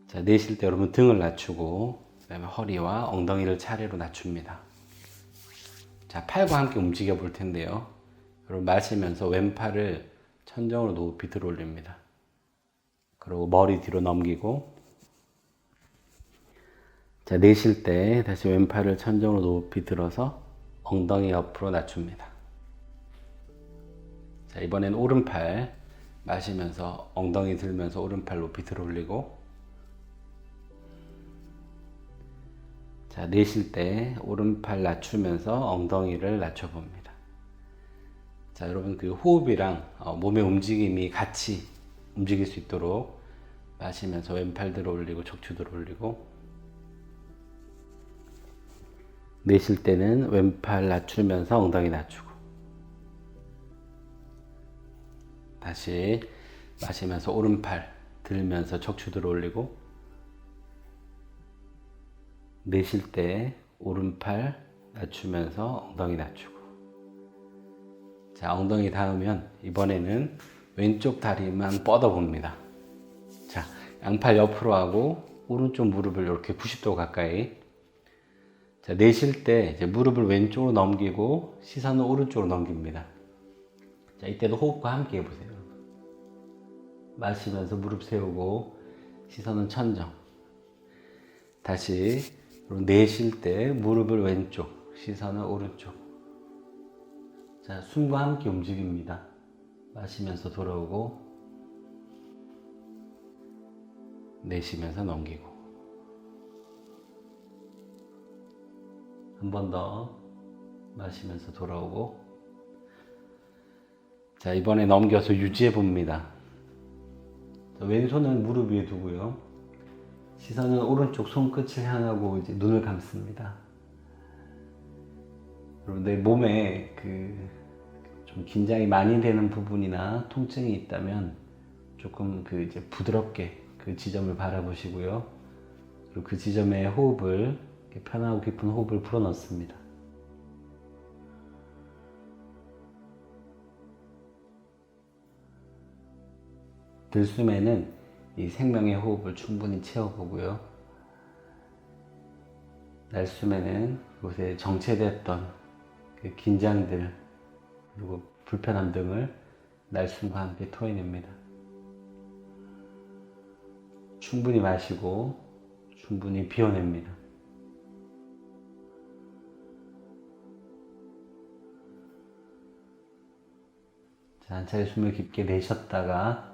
자, 내쉴 때 여러분 등을 낮추고, 그다음에 허리와 엉덩이를 차례로 낮춥니다. 자, 팔과 함께 움직여 볼 텐데요. 여러분 마시면서 왼팔을 천정으로 높이 들어 올립니다. 그리고 머리 뒤로 넘기고, 자, 내쉴 때 다시 왼팔을 천정으로 높이 들어서 엉덩이 옆으로 낮춥니다. 자, 이번엔 오른팔 마시면서 엉덩이 들면서 오른팔 높이 들어 올리고, 자, 내쉴 때 오른팔 낮추면서 엉덩이를 낮춰봅니다. 자, 여러분 그 호흡이랑 몸의 움직임이 같이 움직일 수 있도록 마시면서 왼팔 들어 올리고 척추 들어 올리고, 내쉴 때는 왼팔 낮추면서 엉덩이 낮추고, 다시 마시면서 오른팔 들면서 척추 들어 올리고, 내쉴 때 오른팔 낮추면서 엉덩이 낮추고. 자, 엉덩이 닿으면 이번에는 왼쪽 다리만 뻗어 봅니다. 자, 양팔 옆으로 하고 오른쪽 무릎을 이렇게 90도 가까이. 자, 내쉴 때 이제 무릎을 왼쪽으로 넘기고 시선은 오른쪽으로 넘깁니다. 자, 이때도 호흡과 함께 해보세요. 마시면서 무릎 세우고 시선은 천정. 다시 내쉴 때 무릎을 왼쪽, 시선은 오른쪽. 자, 숨과 함께 움직입니다. 마시면서 돌아오고, 내쉬면서 넘기고. 한 번 더 마시면서 돌아오고. 자, 이번에 넘겨서 유지해 봅니다. 자, 왼손은 무릎 위에 두고요. 시선은 오른쪽 손끝을 향하고 이제 눈을 감습니다. 여러분, 내 몸에 좀 긴장이 많이 되는 부분이나 통증이 있다면 조금 이제 부드럽게 그 지점을 바라보시고요. 그리고 그 지점에 호흡을, 편하고 깊은 호흡을 불어넣습니다. 들숨에는 이 생명의 호흡을 충분히 채워보고요. 날숨에는 그곳에 정체됐던 그 긴장들, 그리고 불편함 등을 날숨과 함께 토해냅니다. 충분히 마시고 충분히 비워냅니다. 자, 한 차례 숨을 깊게 내쉬었다가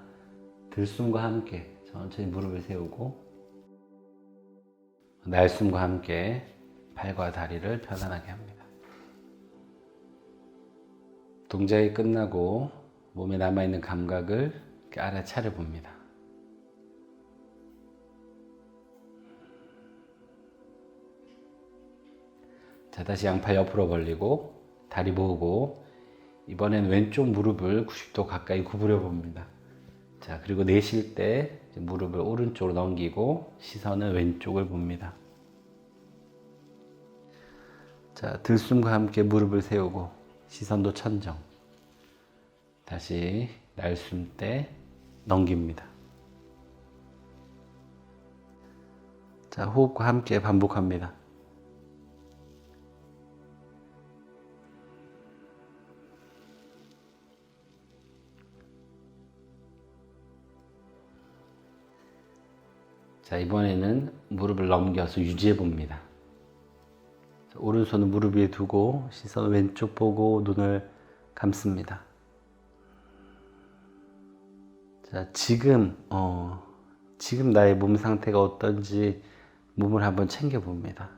들숨과 함께 천천히 무릎을 세우고 날숨과 함께 발과 다리를 편안하게 합니다. 동작이 끝나고 몸에 남아있는 감각을 이렇게 알아차려 봅니다. 자, 다시 양팔 옆으로 벌리고 다리 모으고 이번엔 왼쪽 무릎을 90도 가까이 구부려 봅니다. 자, 그리고 내쉴 때 무릎을 오른쪽으로 넘기고 시선은 왼쪽을 봅니다. 자, 들숨과 함께 무릎을 세우고 시선도 천정. 다시 날숨 때 넘깁니다. 자, 호흡과 함께 반복합니다. 자, 이번에는 무릎을 넘겨서 유지해 봅니다. 오른손은 무릎 위에 두고 시선 왼쪽 보고 눈을 감습니다. 자, 지금 나의 몸 상태가 어떤지 몸을 한번 챙겨 봅니다.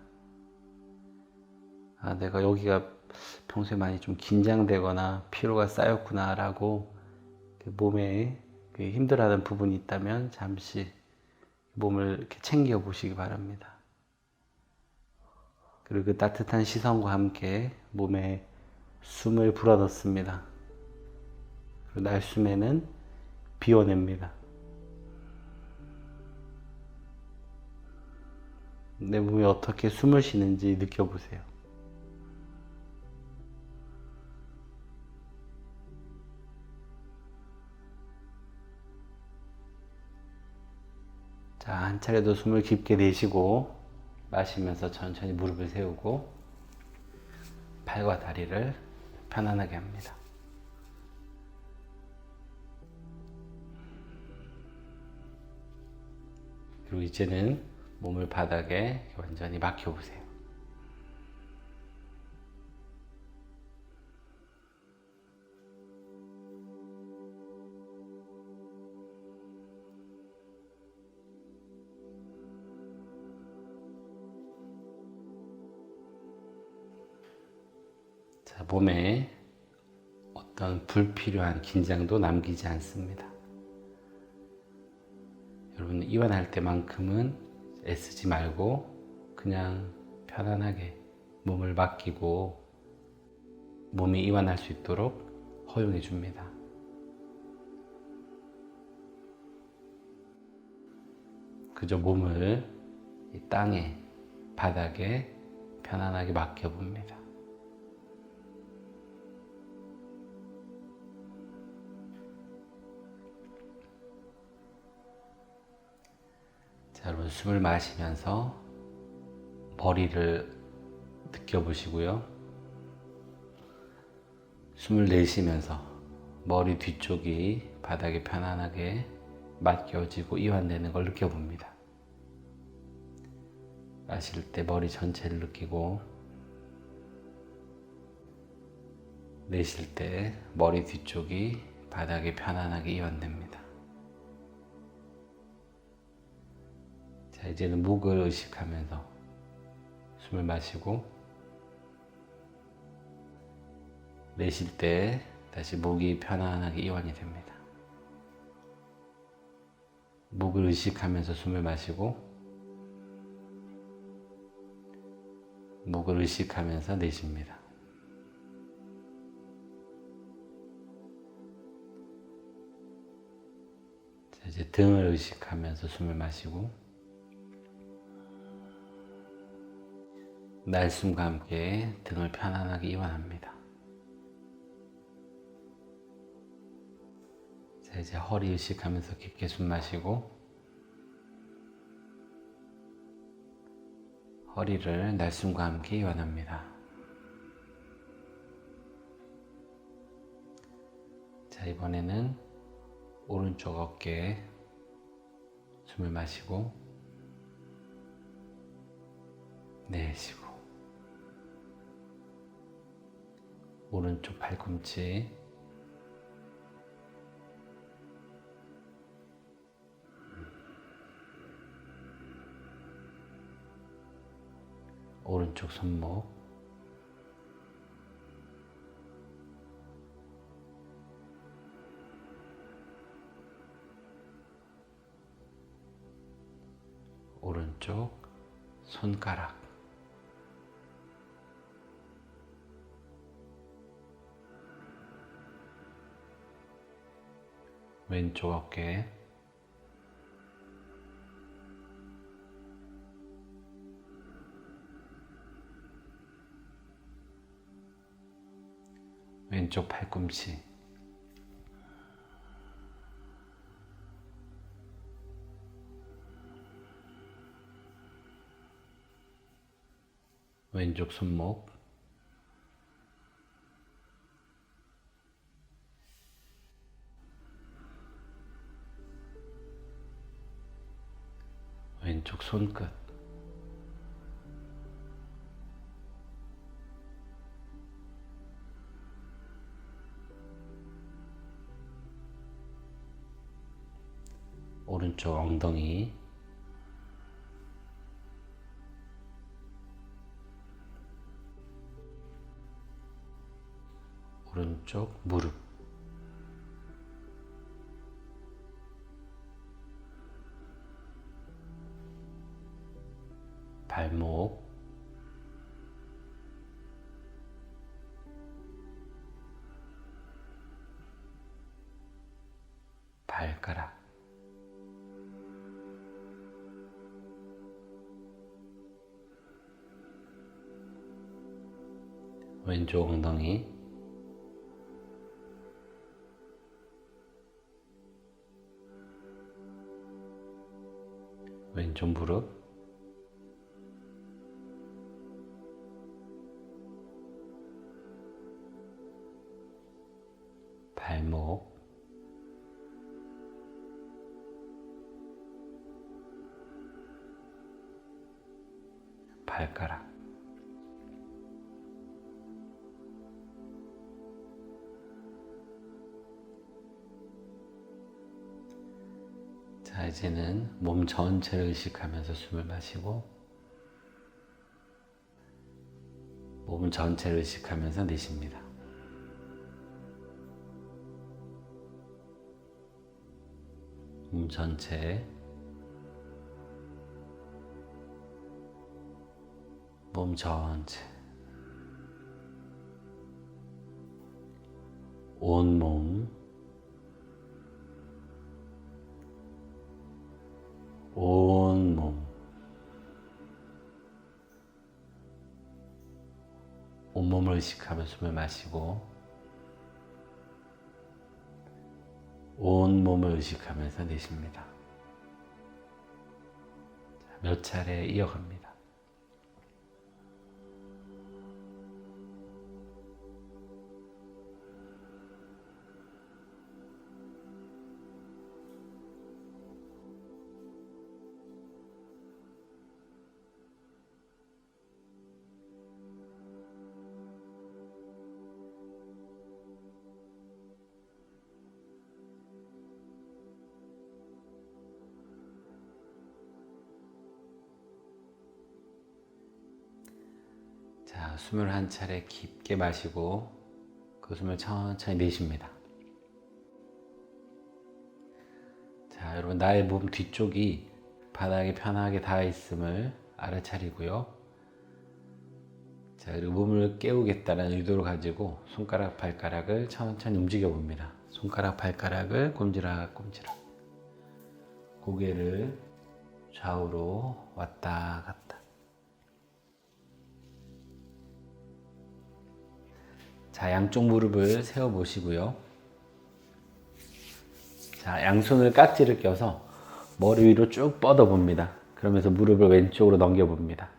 아, 내가 여기가 평소에 많이 좀 긴장되거나 피로가 쌓였구나 라고 몸에 힘들어하는 부분이 있다면 잠시 몸을 이렇게 챙겨 보시기 바랍니다. 그리고 그 따뜻한 시선과 함께 몸에 숨을 불어넣습니다. 그리고 날숨에는 비워냅니다. 내 몸이 어떻게 숨을 쉬는지 느껴보세요. 자, 한 차례 더 숨을 깊게 내쉬고 마시면서 천천히 무릎을 세우고 팔과 다리를 편안하게 합니다. 그리고 이제는 몸을 바닥에 완전히 맡겨보세요. 자, 몸에 어떤 불필요한 긴장도 남기지 않습니다. 여러분, 이완할 때만큼은 애쓰지 말고 그냥 편안하게 몸을 맡기고 몸이 이완할 수 있도록 허용해 줍니다. 그저 몸을 이 땅에, 바닥에 편안하게 맡겨봅니다. 자, 여러분, 숨을 마시면서 머리를 느껴보시고요. 숨을 내쉬면서 머리 뒤쪽이 바닥에 편안하게 맡겨지고 이완되는 걸 느껴봅니다. 마실 때 머리 전체를 느끼고 내쉴 때 머리 뒤쪽이 바닥에 편안하게 이완됩니다. 자, 이제는 목을 의식하면서 숨을 마시고 내쉴 때 다시 목이 편안하게 이완이 됩니다. 목을 의식하면서 숨을 마시고 목을 의식하면서 내쉽니다. 자, 이제 등을 의식하면서 숨을 마시고 날숨과 함께 등을 편안하게 이완합니다. 자, 이제 허리 의식하면서 깊게 숨 마시고 허리를 날숨과 함께 이완합니다. 자, 이번에는 오른쪽 어깨에 숨을 마시고 내쉬고 오른쪽 팔꿈치 오른쪽 손목, 오른쪽 손가락, 왼쪽 어깨, 왼쪽 팔꿈치, 왼쪽 손목, 왼쪽 손끝, 오른쪽 엉덩이, 오른쪽 무릎, 발목, 발가락, 왼쪽 엉덩이, 왼쪽 무릎, 발목, 발가락. 자, 이제는 몸 전체를 의식하면서 숨을 마시고 몸 전체를 의식하면서 내쉽니다. 몸 전체, 몸 전체, 온몸, 온몸, 온몸을 의식하며 숨을 마시고 온몸을 의식하면서 내쉽니다. 몇 차례 이어갑니다. 자, 숨을 한 차례 깊게 마시고 그 숨을 천천히 내쉽니다. 자, 여러분, 나의 몸 뒤쪽이 바닥에 편하게 닿아 있음을 알아차리고요. 자, 그리고 몸을 깨우겠다는 의도를 가지고 손가락, 발가락을 천천히 움직여 봅니다. 손가락, 발가락을 꼼지락꼼지락, 고개를 좌우로 왔다 갔다. 자, 양쪽 무릎을 세워 보시고요. 자, 양손을 깍지를 껴서 머리 위로 쭉 뻗어 봅니다. 그러면서 무릎을 왼쪽으로 넘겨 봅니다.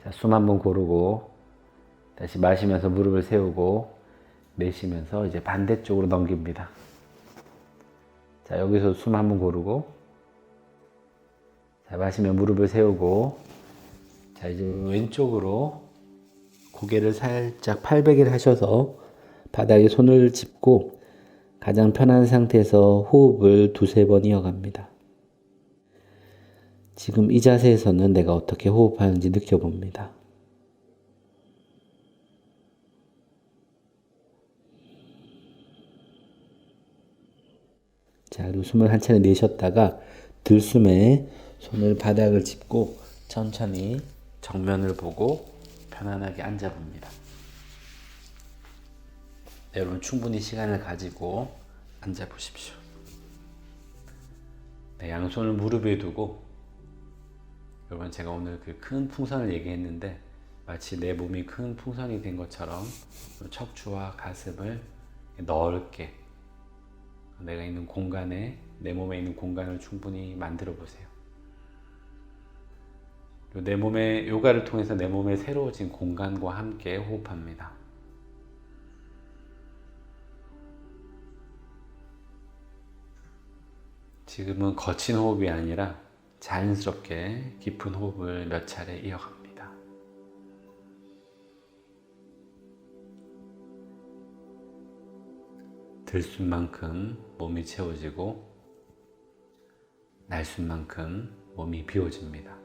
자, 숨 한번 고르고 다시 마시면서 무릎을 세우고 내쉬면서 이제 반대쪽으로 넘깁니다. 자, 여기서 숨 한번 고르고 자, 마시면 무릎을 세우고 자, 이제 왼쪽으로 고개를 살짝 팔베개를 하셔서 바닥에 손을 짚고 가장 편한 상태에서 호흡을 두세 번 이어갑니다. 지금 이 자세에서는 내가 어떻게 호흡하는지 느껴봅니다. 자, 그리고 숨을 한 차례 내쉬었다가 들숨에 손을 바닥을 짚고 천천히 정면을 보고 편안하게 앉아봅니다. 여러분 충분히 시간을 가지고 앉아보십시오. 네, 양손을 무릎 위에 두고, 여러분 제가 오늘 그 큰 풍선을 얘기했는데 마치 내 몸이 큰 풍선이 된 것처럼 척추와 가슴을 넓게 내가 있는 공간에, 내 몸에 있는 공간을 충분히 만들어 보세요. 내 몸의 요가를 통해서 내 몸의 새로워진 공간과 함께 호흡합니다. 지금은 거친 호흡이 아니라 자연스럽게 깊은 호흡을 몇 차례 이어갑니다. 들숨만큼 몸이 채워지고 날숨만큼 몸이 비워집니다.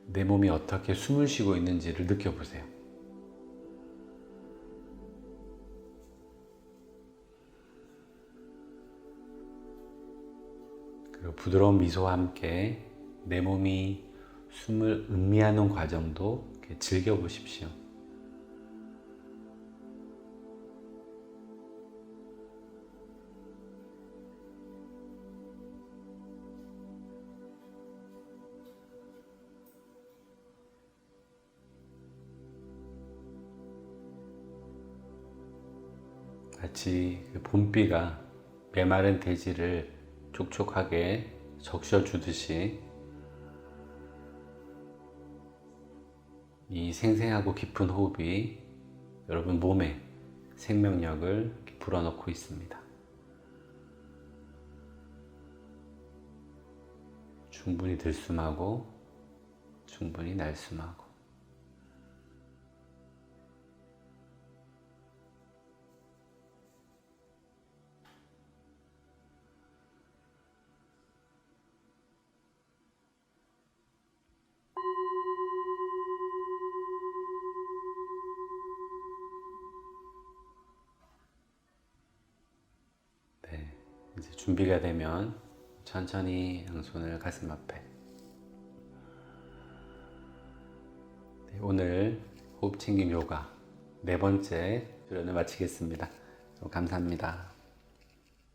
내 몸이 어떻게 숨을 쉬고 있는지를 느껴보세요. 그리고 부드러운 미소와 함께 내 몸이 숨을 음미하는 과정도 즐겨보십시오. 마치 봄비가 메마른 대지를 촉촉하게 적셔주듯이 이 생생하고 깊은 호흡이 여러분 몸에 생명력을 불어넣고 있습니다. 충분히 들숨하고 충분히 날숨하고. 이제 준비가 되면 천천히 양손을 가슴 앞에. 네, 오늘 호흡 챙김 요가 4번째 수련을 마치겠습니다. 감사합니다.